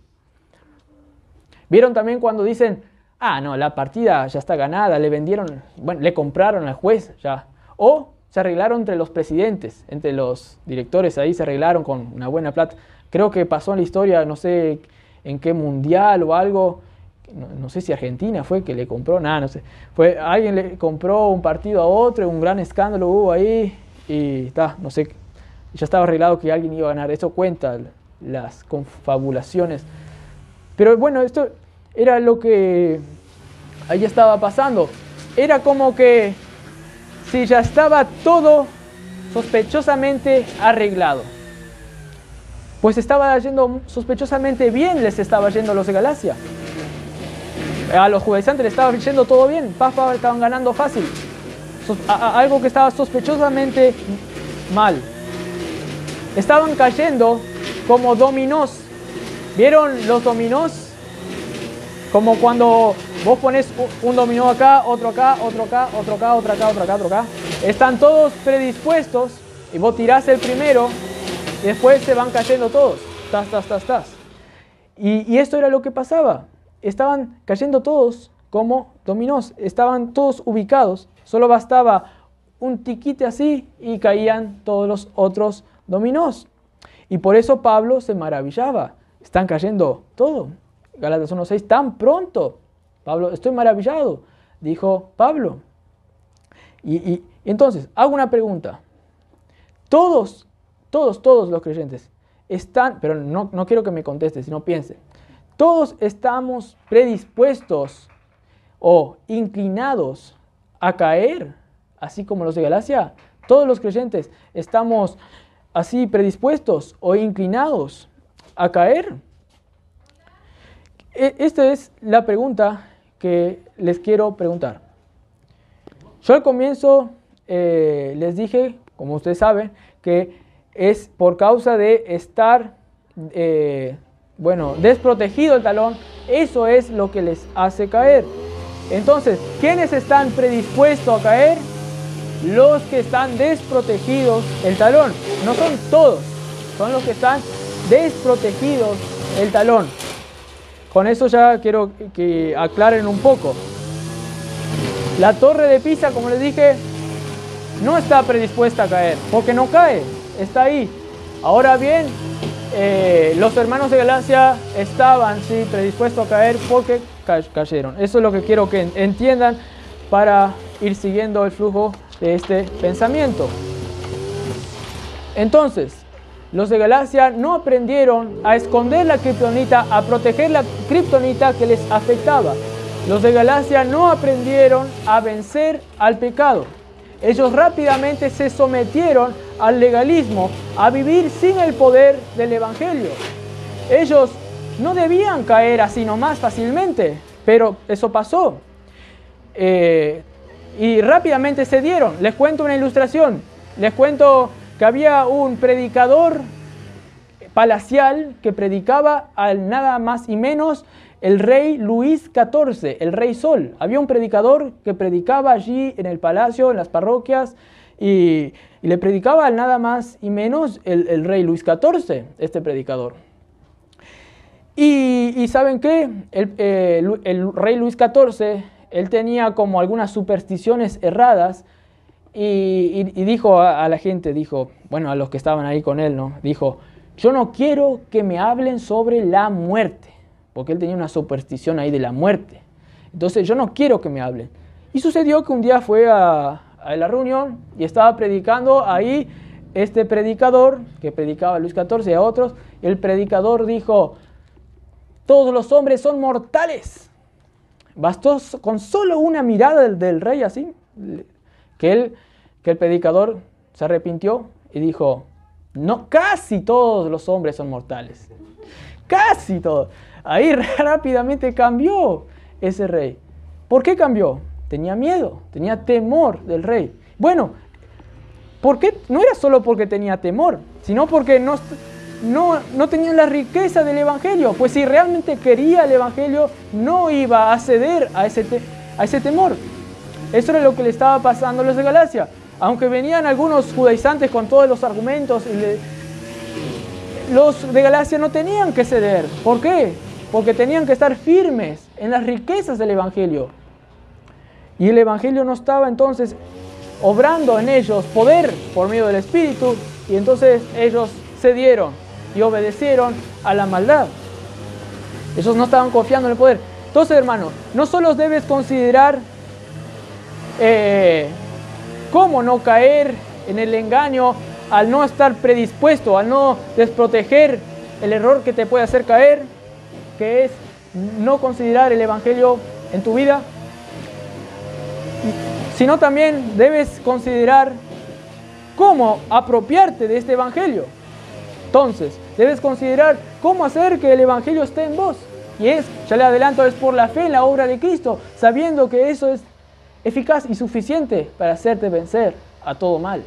Vieron también cuando dicen, la partida ya está ganada, le compraron al juez ya. O se arreglaron entre los presidentes, entre los directores ahí se arreglaron con una buena plata. Creo que pasó en la historia, no sé en qué mundial o algo. No sé si Argentina fue que le compró, nada, no sé. Alguien le compró un partido a otro, un gran escándalo hubo ahí y no sé, ya estaba arreglado que alguien iba a ganar. Eso cuenta las confabulaciones. Pero bueno, esto era lo que ahí estaba pasando. Era como que si ya estaba todo sospechosamente arreglado. Pues estaba yendo sospechosamente bien, les estaba yendo a los de Galacia. A los judaizantes les estaba yendo todo bien, estaban ganando fácil. Algo que estaba sospechosamente mal. Estaban cayendo como dominós. ¿Vieron los dominós? Como cuando vos pones un dominó acá, otro acá, otro acá, otro acá, otro acá, otro acá, otro acá. Están todos predispuestos y vos tirás el primero y después se van cayendo todos. Y esto era lo que pasaba. Estaban cayendo todos como dominós. Estaban todos ubicados. Solo bastaba un tiquite así y caían todos los otros dominós. Y por eso Pablo se maravillaba. Están cayendo todo. Gálatas 1:6, tan pronto. Pablo, estoy maravillado, dijo Pablo. Y entonces, hago una pregunta. Todos los creyentes están, pero no quiero que me conteste, sino piense. Todos estamos predispuestos o inclinados a caer, así como los de Galacia. Todos los creyentes estamos así predispuestos o inclinados a caer. Esta es la pregunta que les quiero preguntar. Yo al comienzo les dije, como ustedes saben, que es por causa de estar desprotegido el talón. Eso es lo que les hace caer. Entonces, ¿quiénes están predispuestos a caer? Los que están desprotegidos el talón. No son todos, son los que están desprotegidos el talón. Con eso ya quiero que aclaren un poco. La torre de Pisa, como les dije, no está predispuesta a caer, porque no cae, está ahí. Ahora bien, los hermanos de Galacia estaban predispuestos a caer porque cayeron. Eso es lo que quiero que entiendan para ir siguiendo el flujo de este pensamiento. Entonces, los de Galacia no aprendieron a esconder la kriptonita, a proteger la kriptonita que les afectaba. Los de Galacia no aprendieron a vencer al pecado. Ellos rápidamente se sometieron al legalismo, a vivir sin el poder del Evangelio. Ellos no debían caer así nomás fácilmente, pero eso pasó. Y rápidamente cedieron. Les cuento una ilustración. Les cuento que había un predicador palacial que predicaba al nada más y menos el rey Luis XIV, el rey Sol. Había un predicador que predicaba allí en el palacio, en las parroquias, y le predicaba al nada más y menos el rey Luis XIV, este predicador. Y ¿saben qué? El rey Luis XIV, él tenía como algunas supersticiones erradas, y dijo a la gente, a los que estaban ahí con él, ¿no? Dijo, yo no quiero que me hablen sobre la muerte, porque él tenía una superstición ahí de la muerte. Entonces yo no quiero que me hablen. Y sucedió que un día fue a la reunión y estaba predicando ahí este predicador, que predicaba a Luis XIV y a otros. El predicador dijo, todos los hombres son mortales. Bastó con solo una mirada del rey así, que el predicador se arrepintió y dijo, no, casi todos los hombres son mortales. Casi todos. Ahí rápidamente cambió ese rey. ¿Por qué cambió? Tenía miedo, tenía temor del rey. Bueno, ¿por qué? No era solo porque tenía temor, sino porque no tenía la riqueza del Evangelio. Pues si realmente quería el Evangelio, no iba a ceder a ese temor. Eso era lo que le estaba pasando a los de Galacia. Aunque venían algunos judaizantes con todos los argumentos, los de Galacia no tenían que ceder. ¿Por qué? Porque tenían que estar firmes en las riquezas del Evangelio. Y el Evangelio no estaba entonces obrando en ellos poder por medio del Espíritu, y entonces ellos cedieron y obedecieron a la maldad. Ellos no estaban confiando en el poder. Entonces, hermano, no solo debes considerar cómo no caer en el engaño al no estar predispuesto, al no desproteger el error que te puede hacer caer, que es no considerar el Evangelio en tu vida, sino también debes considerar cómo apropiarte de este Evangelio. Entonces, debes considerar cómo hacer que el Evangelio esté en vos. Y ya le adelanto, es por la fe en la obra de Cristo, sabiendo que eso es eficaz y suficiente para hacerte vencer a todo mal.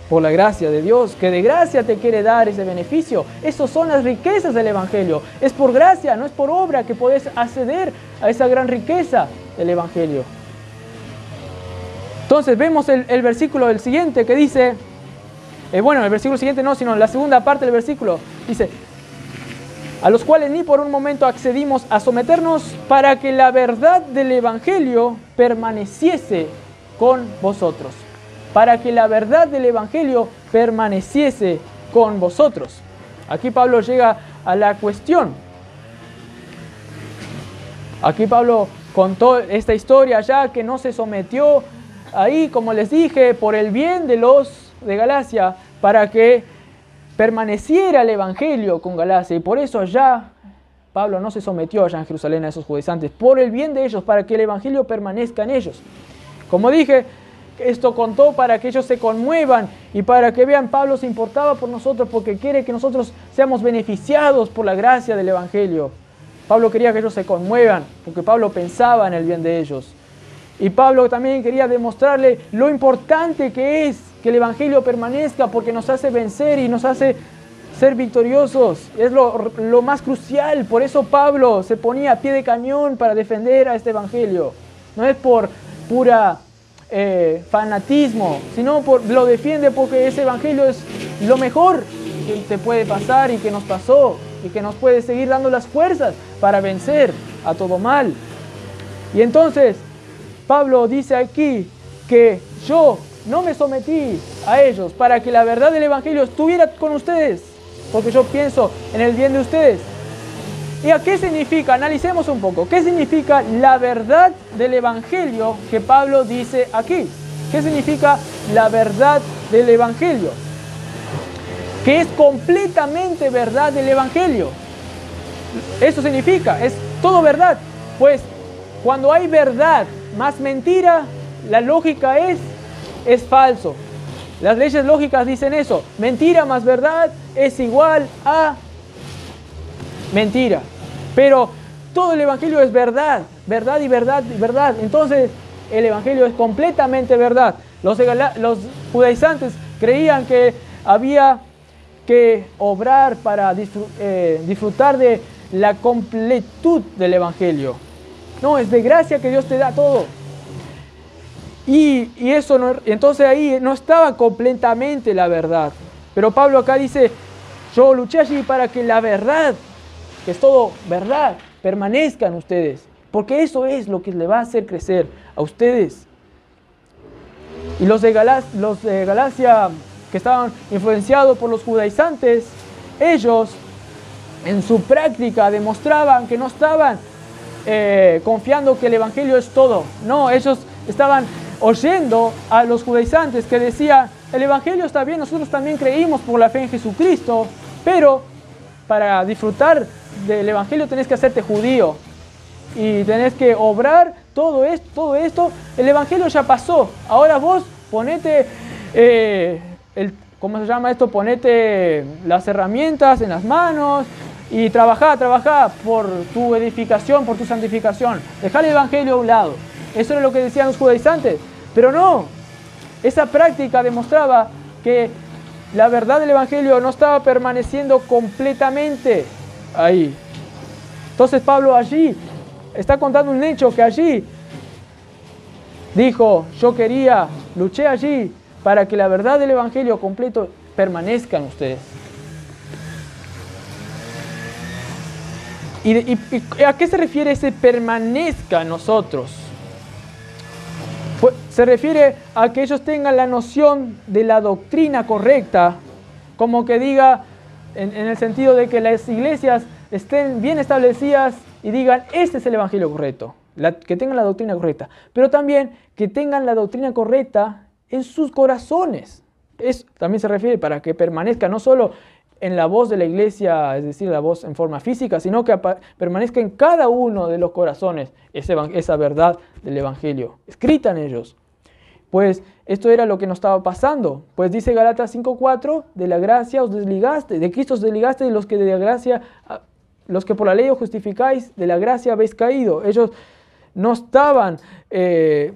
Por la gracia de Dios, que de gracia te quiere dar ese beneficio. Esas son las riquezas del Evangelio. Es por gracia, no es por obra que podés acceder a esa gran riqueza del Evangelio. Entonces vemos el versículo del siguiente que dice, el versículo siguiente no, sino la segunda parte del versículo, dice, a los cuales ni por un momento accedimos a someternos para que la verdad del Evangelio permaneciese con vosotros. Para que la verdad del Evangelio permaneciese con vosotros. Aquí Pablo llega a la cuestión. Aquí Pablo contó esta historia ya que no se sometió ahí, como les dije, por el bien de los de Galacia, para que permaneciera el Evangelio con Galacia. Y por eso allá Pablo no se sometió allá en Jerusalén a esos judaizantes, por el bien de ellos, para que el Evangelio permanezca en ellos. Como dije, esto contó para que ellos se conmuevan y para que vean, Pablo se importaba por nosotros porque quiere que nosotros seamos beneficiados por la gracia del Evangelio. Pablo quería que ellos se conmuevan porque Pablo pensaba en el bien de ellos. Y Pablo también quería demostrarle lo importante que es que el Evangelio permanezca porque nos hace vencer y nos hace ser victoriosos. Es lo más crucial. Por eso Pablo se ponía a pie de cañón para defender a este Evangelio. No es por pura fanatismo, sino lo defiende porque ese Evangelio es lo mejor que te puede pasar y que nos pasó y que nos puede seguir dando las fuerzas para vencer a todo mal. Y entonces Pablo dice aquí que yo no me sometí a ellos para que la verdad del Evangelio estuviera con ustedes, porque yo pienso en el bien de ustedes. ¿Y a qué significa? Analicemos un poco. ¿Qué significa la verdad del Evangelio que Pablo dice aquí? ¿Qué significa la verdad del Evangelio? Que es completamente verdad del Evangelio. Eso significa, es todo verdad. Pues cuando hay verdad más mentira, la lógica es falso. Las leyes lógicas dicen eso. Mentira más verdad es igual a mentira. Pero todo el Evangelio es verdad. Verdad y verdad y verdad. Entonces el Evangelio es completamente verdad. Los judaizantes creían que había que obrar para disfrutar de la completud del Evangelio. No, es de gracia que Dios te da todo. Y eso no, entonces ahí no estaba completamente la verdad. Pero Pablo acá dice, yo luché allí para que la verdad, que es todo verdad, permanezca en ustedes. Porque eso es lo que le va a hacer crecer a ustedes. Y los de Galacia, que estaban influenciados por los judaizantes, ellos en su práctica demostraban que no estaban confiando que el Evangelio es todo. No, ellos estaban oyendo a los judaizantes que decían, el Evangelio está bien, nosotros también creímos por la fe en Jesucristo, pero para disfrutar del Evangelio tenés que hacerte judío y tenés que obrar todo esto. El Evangelio ya pasó, ahora vos ponete, ¿cómo se llama esto? Ponete las herramientas en las manos y trabajá por tu edificación, por tu santificación. Dejá el Evangelio a un lado. Eso era lo que decían los judaizantes. Pero no, esa práctica demostraba que la verdad del Evangelio no estaba permaneciendo completamente ahí. Entonces Pablo allí está contando un hecho que allí dijo, yo luché allí para que la verdad del Evangelio completo permanezca en ustedes. ¿Y a qué se refiere ese permanezca en nosotros? Pues se refiere a que ellos tengan la noción de la doctrina correcta, como que diga, en el sentido de que las iglesias estén bien establecidas y digan, este es el evangelio correcto, que tengan la doctrina correcta, pero también que tengan la doctrina correcta en sus corazones. Eso también se refiere para que permanezca no solo en la voz de la iglesia, es decir, la voz en forma física, sino que permanezca en cada uno de los corazones esa verdad del evangelio, escrita en ellos. Pues esto era lo que nos estaba pasando. Pues dice Gálatas 5:4, de la gracia os desligaste, de Cristo os desligaste, de los que de la gracia, los que por la ley os justificáis, de la gracia habéis caído. Ellos no estaban, en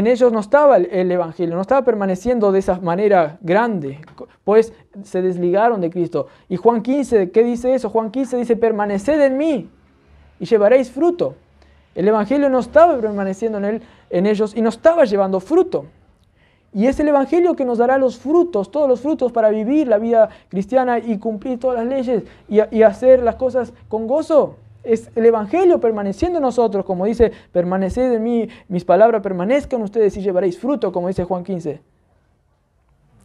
ellos no estaba el evangelio, no estaba permaneciendo de esa manera grande, pues se desligaron de Cristo. Y Juan 15, ¿qué dice eso? Juan 15 dice, permaneced en mí y llevaréis fruto. El evangelio no estaba permaneciendo en ellos y no estaba llevando fruto. Y es el evangelio que nos dará los frutos, todos los frutos para vivir la vida cristiana y cumplir todas las leyes y hacer las cosas con gozo. Es el evangelio permaneciendo en nosotros, como dice, permaneced en mí, mis palabras permanezcan en ustedes y llevaréis fruto, como dice Juan 15.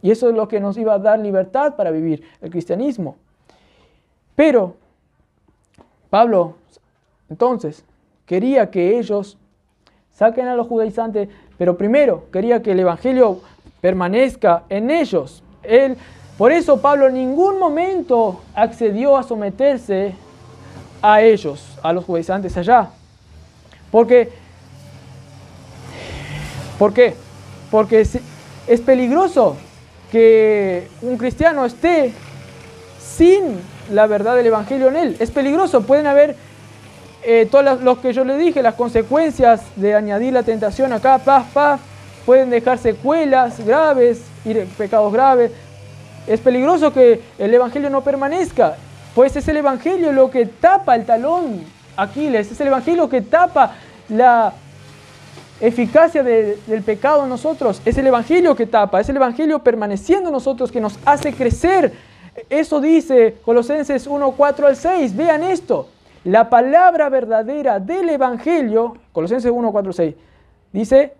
Y eso es lo que nos iba a dar libertad para vivir el cristianismo. Pero Pablo, entonces, quería que ellos saquen a los judaizantes, pero primero quería que el evangelio permanezca en ellos. Por eso Pablo en ningún momento accedió a someterse a ellos, a los judaizantes allá. ¿Por qué? Porque es peligroso que un cristiano esté sin la verdad del evangelio en él. Es peligroso, pueden haber todos los que yo le dije, las consecuencias de añadir la tentación acá, pueden dejar secuelas graves y pecados graves. Es peligroso que el evangelio no permanezca, pues es el evangelio lo que tapa el talón Aquiles, es el evangelio que tapa la eficacia del pecado en nosotros, es el evangelio que tapa, es el evangelio permaneciendo en nosotros que nos hace crecer. Eso dice Colosenses 1:4 al 6, vean esto. La palabra verdadera del evangelio, Colosenses 1:4 6, dice,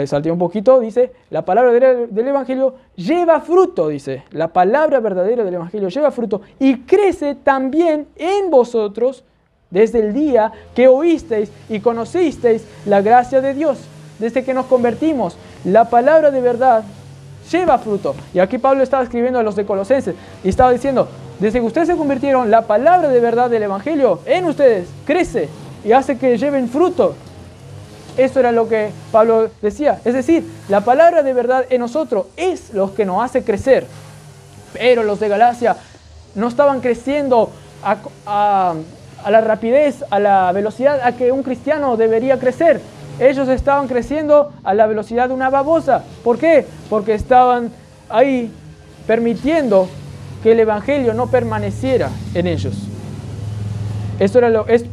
salté un poquito, dice, la palabra del evangelio lleva fruto, dice, la palabra verdadera del evangelio lleva fruto y crece también en vosotros desde el día que oísteis y conocisteis la gracia de Dios. Desde que nos convertimos, la palabra de verdad lleva fruto. Y aquí Pablo estaba escribiendo a los de Colosenses y estaba diciendo, desde que ustedes se convirtieron, la palabra de verdad del evangelio en ustedes crece y hace que lleven fruto. Eso era lo que Pablo decía. Es decir, la palabra de verdad en nosotros es lo que nos hace crecer. Pero los de Galacia no estaban creciendo a la rapidez, a la velocidad a que un cristiano debería crecer. Ellos estaban creciendo a la velocidad de una babosa. ¿Por qué? Porque estaban ahí permitiendo que el evangelio no permaneciera en ellos.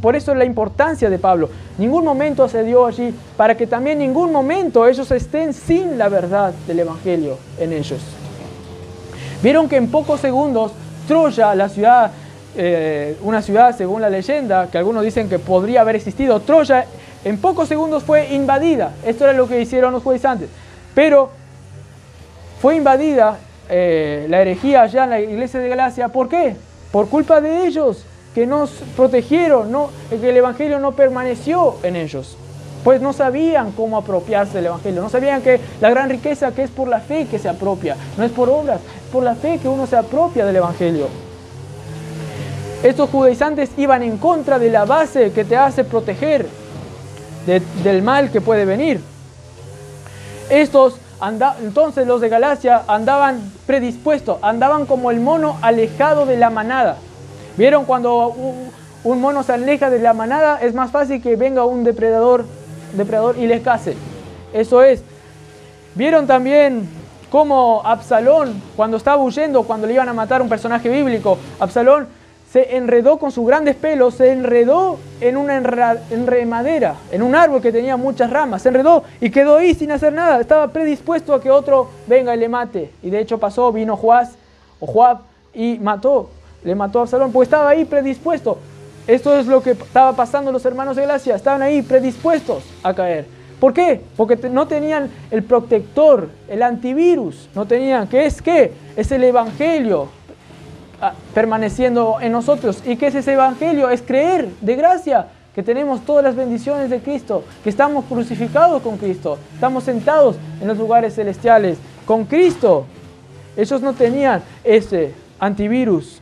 Por eso es la importancia de Pablo. Ningún momento se dio allí para que también en ningún momento ellos estén sin la verdad del evangelio en ellos. Vieron que en pocos segundos Troya, la ciudad, una ciudad según la leyenda, que algunos dicen que podría haber existido, Troya en pocos segundos fue invadida. Esto era lo que hicieron los judaizantes. Pero fue invadida la herejía allá en la iglesia de Galacia. ¿Por qué? Por culpa de ellos, que nos protegieron, que el evangelio no permaneció en ellos. Pues no sabían cómo apropiarse del evangelio, no sabían que la gran riqueza que es por la fe que se apropia, no es por obras, es por la fe que uno se apropia del evangelio. Estos judaizantes iban en contra de la base que te hace proteger del mal que puede venir. Entonces los de Galacia andaban predispuestos, andaban como el mono alejado de la manada. ¿Vieron cuando un mono se aleja de la manada? Es más fácil que venga un depredador y les case. Eso es. ¿Vieron también cómo Absalón, cuando estaba huyendo, cuando le iban a matar a un personaje bíblico, Absalón se enredó con sus grandes pelos, se enredó en una enremadera, en un árbol que tenía muchas ramas, se enredó y quedó ahí sin hacer nada, estaba predispuesto a que otro venga y le mate. Y de hecho vino Joab y le mató a Absalón, porque estaba ahí predispuesto. Esto es lo que estaba pasando los hermanos de Galacia, estaban ahí predispuestos a caer. ¿Por qué? Porque no tenían el protector, el antivirus, no tenían, ¿qué es qué? Es el evangelio. permaneciendo en nosotros. ¿Y qué es ese evangelio? Es creer de gracia que tenemos todas las bendiciones de Cristo, que estamos crucificados con Cristo, estamos sentados en los lugares celestiales con Cristo. Ellos no tenían ese antivirus.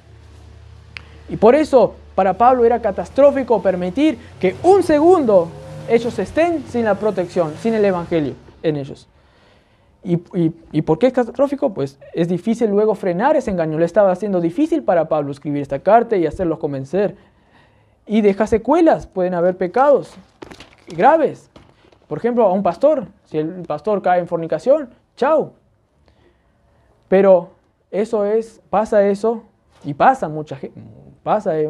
Y por eso para Pablo era catastrófico permitir que un segundo ellos estén sin la protección, sin el evangelio en ellos. ¿Y por qué es catastrófico? Pues es difícil luego frenar ese engaño. Le estaba haciendo difícil para Pablo escribir esta carta y hacerlos convencer. Y deja secuelas, pueden haber pecados graves. Por ejemplo, a un pastor, si el pastor cae en fornicación, chao. Pero pasa eso, y pasa mucha gente,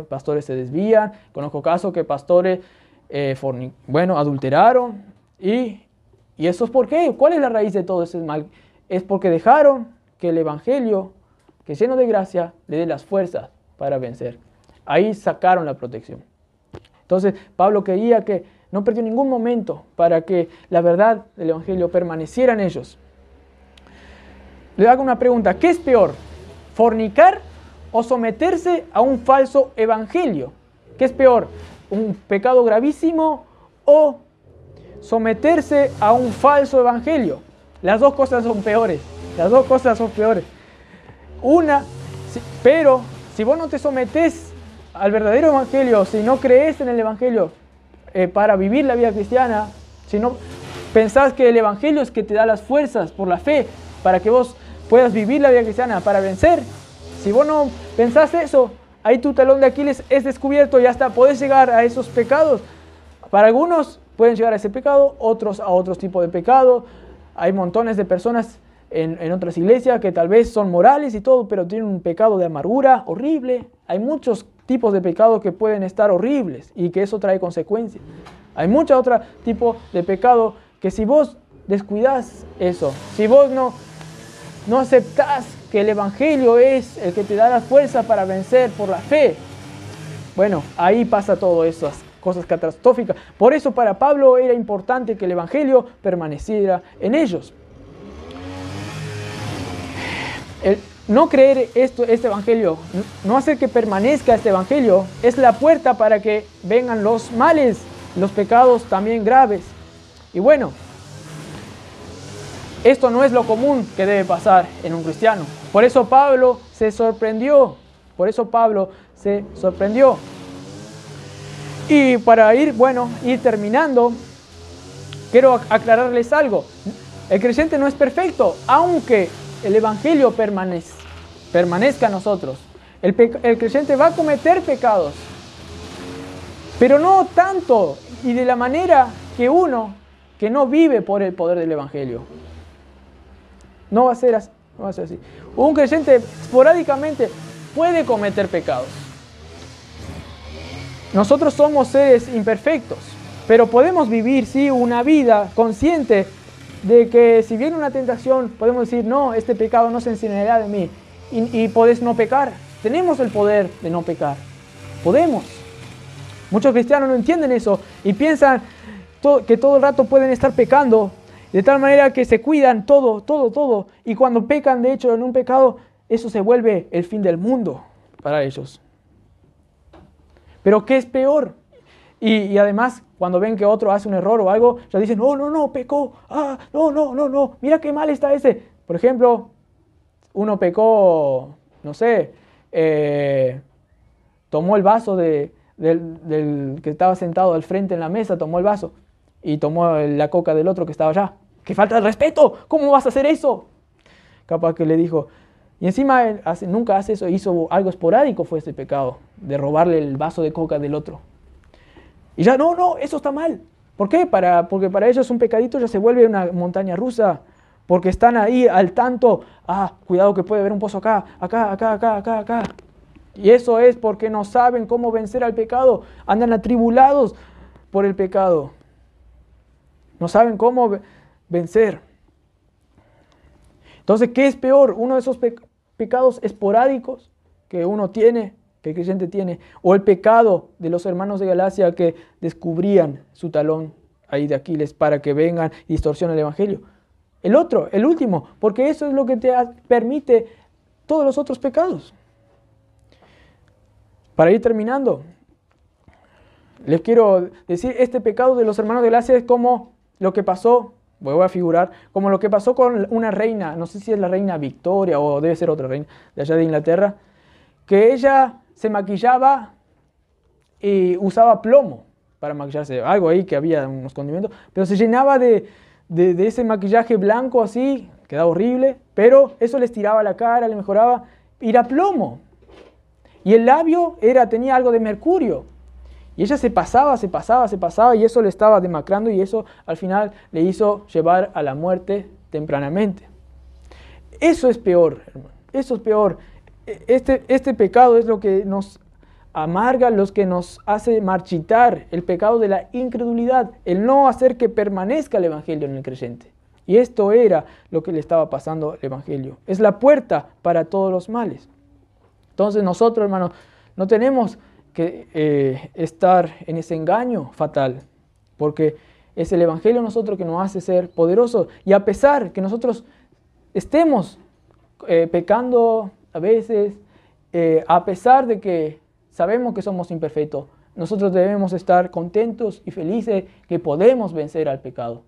pastores se desvían. Conozco casos que pastores adulteraron, y eso es por qué. ¿Cuál es la raíz de todo ese mal? Es porque dejaron que el evangelio, que es lleno de gracia, le dé las fuerzas para vencer. Ahí sacaron la protección. Entonces Pablo quería que no perdió ningún momento para que la verdad del evangelio permaneciera en ellos. Le hago una pregunta: ¿qué es peor? ¿Fornicar o someterse a un falso evangelio? ¿Qué es peor? ¿Un pecado gravísimo o someterse a un falso evangelio? Las dos cosas son peores. Las dos cosas son peores. Pero si vos no te sometés al verdadero evangelio, si no crees en el evangelio para vivir la vida cristiana, si no pensás que el evangelio es que te da las fuerzas por la fe para que vos puedas vivir la vida cristiana para vencer, si vos no pensás eso, ahí tu talón de Aquiles es descubierto y hasta podés llegar a esos pecados. Para algunos pueden llegar a ese pecado, otros a otros tipos de pecado. Hay montones de personas en otras iglesias que tal vez son morales y todo, pero tienen un pecado de amargura horrible. Hay muchos tipos de pecado que pueden estar horribles y que eso trae consecuencias. Hay muchos otros tipos de pecado que si vos descuidás eso, si vos no aceptás que el evangelio es el que te da la fuerza para vencer por la fe, bueno, ahí pasa todo esas cosas catastróficas. Por eso para Pablo era importante que el evangelio permaneciera en ellos. El no creer este evangelio, no hacer que permanezca este evangelio, es la puerta para que vengan los males, los pecados también graves. Y bueno, esto no es lo común que debe pasar en un cristiano. Por eso Pablo se sorprendió. Y para ir terminando, quiero aclararles algo. El creyente no es perfecto, aunque el evangelio permanezca en nosotros. El creyente va a cometer pecados, pero no tanto y de la manera que uno que no vive por el poder del evangelio. No va a ser así. Un creyente esporádicamente puede cometer pecados. Nosotros somos seres imperfectos, pero podemos vivir, sí, una vida consciente de que si viene una tentación, podemos decir, no, este pecado no se enseñará de mí, y podés no pecar. Tenemos el poder de no pecar. Podemos. Muchos cristianos no entienden eso y piensan que todo el rato pueden estar pecando, de tal manera que se cuidan todo, y cuando pecan, de hecho, en un pecado, eso se vuelve el fin del mundo para ellos. Pero ¿qué es peor? Y además, cuando ven que otro hace un error o algo, ya dicen, no, pecó, no, mira qué mal está ese. Por ejemplo, uno pecó, no sé, tomó el vaso del que estaba sentado al frente en la mesa, tomó el vaso y tomó la coca del otro que estaba allá. ¡Qué falta de respeto! ¿Cómo vas a hacer eso? Capaz que le dijo, y encima él nunca hace eso, hizo algo esporádico, fue ese pecado, de robarle el vaso de coca del otro. Y ya, no, eso está mal. ¿Por qué? Porque para ellos un pecadito ya se vuelve una montaña rusa. Porque están ahí al tanto, cuidado que puede haber un pozo acá. Y eso es porque no saben cómo vencer al pecado. Andan atribulados por el pecado. No saben cómo vencer. Entonces, ¿qué es peor? Uno de esos pecados esporádicos que uno tiene, que el creyente tiene, o el pecado de los hermanos de Galacia que descubrían su talón ahí de Aquiles para que vengan y distorsionen el evangelio. El último, porque eso es lo que te permite todos los otros pecados. Para ir terminando, les quiero decir, este pecado de los hermanos de Galacia es como lo que pasó, voy a figurar, como lo que pasó con una reina, no sé si es la reina Victoria o debe ser otra reina de allá de Inglaterra, que ella se maquillaba y usaba plomo para maquillarse, algo ahí que había unos condimentos, pero se llenaba de ese maquillaje blanco así, quedaba horrible, pero eso les tiraba la cara, le mejoraba, y era plomo. Y el labio tenía algo de mercurio. Y ella se pasaba, y eso le estaba demacrando, y eso al final le hizo llevar a la muerte tempranamente. Eso es peor, hermano. Eso es peor. Este pecado es lo que nos amarga, lo que nos hace marchitar, el pecado de la incredulidad, el no hacer que permanezca el Evangelio en el creyente. Y esto era lo que le estaba pasando al Evangelio. Es la puerta para todos los males. Entonces nosotros, hermanos, no tenemos que estar en ese engaño fatal, porque es el Evangelio nosotros que nos hace ser poderosos. Y a pesar que nosotros estemos pecando a veces, a pesar de que sabemos que somos imperfectos, nosotros debemos estar contentos y felices que podemos vencer al pecado.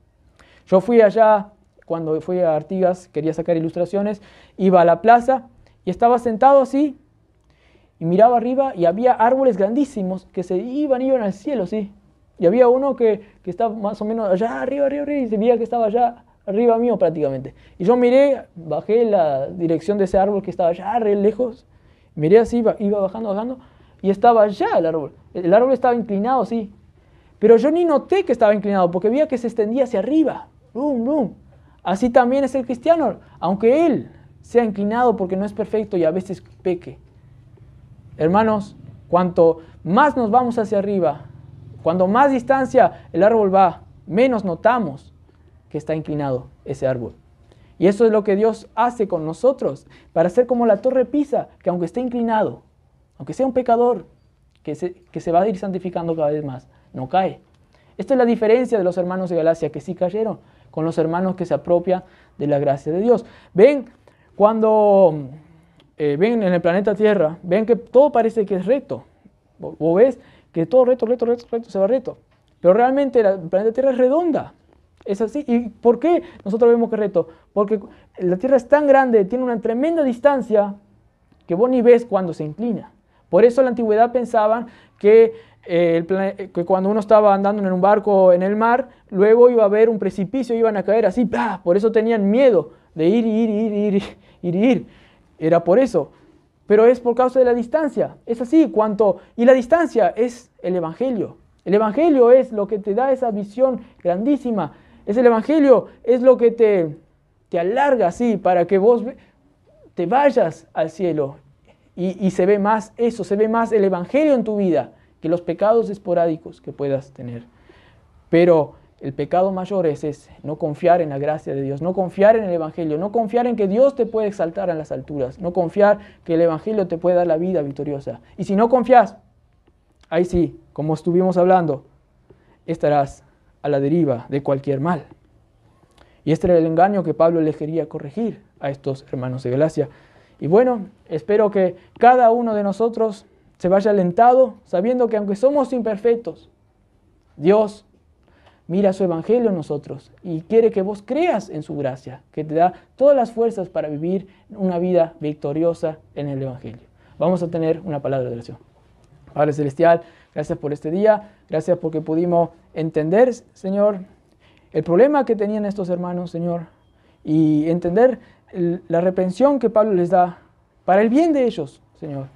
Yo fui allá, cuando fui a Artigas, quería sacar ilustraciones, iba a la plaza y estaba sentado así, y miraba arriba y había árboles grandísimos que se iban al cielo, ¿sí? Y había uno que estaba más o menos allá arriba, y se veía que estaba allá arriba mío prácticamente. Y yo miré, bajé la dirección de ese árbol que estaba allá re lejos, miré así, iba bajando, y estaba allá el árbol. El árbol estaba inclinado, sí. Pero yo ni noté que estaba inclinado, porque veía que se extendía hacia arriba. ¡Bum, bum! Así también es el cristiano, aunque él sea inclinado porque no es perfecto y a veces peque. Hermanos, cuanto más nos vamos hacia arriba, cuanto más distancia el árbol va, menos notamos que está inclinado ese árbol. Y eso es lo que Dios hace con nosotros, para ser como la torre Pisa, que aunque esté inclinado, aunque sea un pecador, que se va a ir santificando cada vez más, no cae. Esta es la diferencia de los hermanos de Galacia, que sí cayeron, con los hermanos que se apropian de la gracia de Dios. Ven, cuando ven en el planeta Tierra, ven que todo parece que es recto. Vos ves que todo recto se va recto. Pero realmente el planeta Tierra es redonda. Es así. ¿Y por qué nosotros vemos que es recto? Porque la Tierra es tan grande, tiene una tremenda distancia, que vos ni ves cuando se inclina. Por eso en la antigüedad pensaban que cuando uno estaba andando en un barco en el mar, luego iba a haber un precipicio, iban a caer así. ¡Pah! Por eso tenían miedo de ir. Era por eso. Pero es por causa de la distancia. Es así. Y la distancia es el Evangelio. El Evangelio es lo que te da esa visión grandísima. El Evangelio es lo que te alarga así para que vos te vayas al cielo. Y se ve más eso, se ve más el Evangelio en tu vida que los pecados esporádicos que puedas tener. Pero el pecado mayor es no confiar en la gracia de Dios, no confiar en el Evangelio, no confiar en que Dios te puede exaltar en las alturas, no confiar que el Evangelio te puede dar la vida victoriosa. Y si no confías, ahí sí, como estuvimos hablando, estarás a la deriva de cualquier mal. Y este era el engaño que Pablo les quería corregir a estos hermanos de Galacia. Y bueno, espero que cada uno de nosotros se vaya alentado, sabiendo que aunque somos imperfectos, Dios mira su Evangelio en nosotros y quiere que vos creas en su gracia, que te da todas las fuerzas para vivir una vida victoriosa en el Evangelio. Vamos a tener una palabra de oración. Padre Celestial, gracias por este día, gracias porque pudimos entender, Señor, el problema que tenían estos hermanos, Señor, y entender la reprensión que Pablo les da para el bien de ellos, Señor.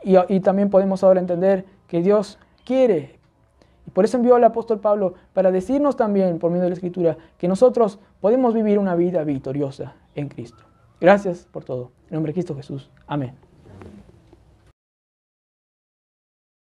Y también podemos ahora entender que Dios quiere, y por eso envió al apóstol Pablo para decirnos también, por medio de la Escritura, que nosotros podemos vivir una vida victoriosa en Cristo. Gracias por todo. En nombre de Cristo Jesús. Amén.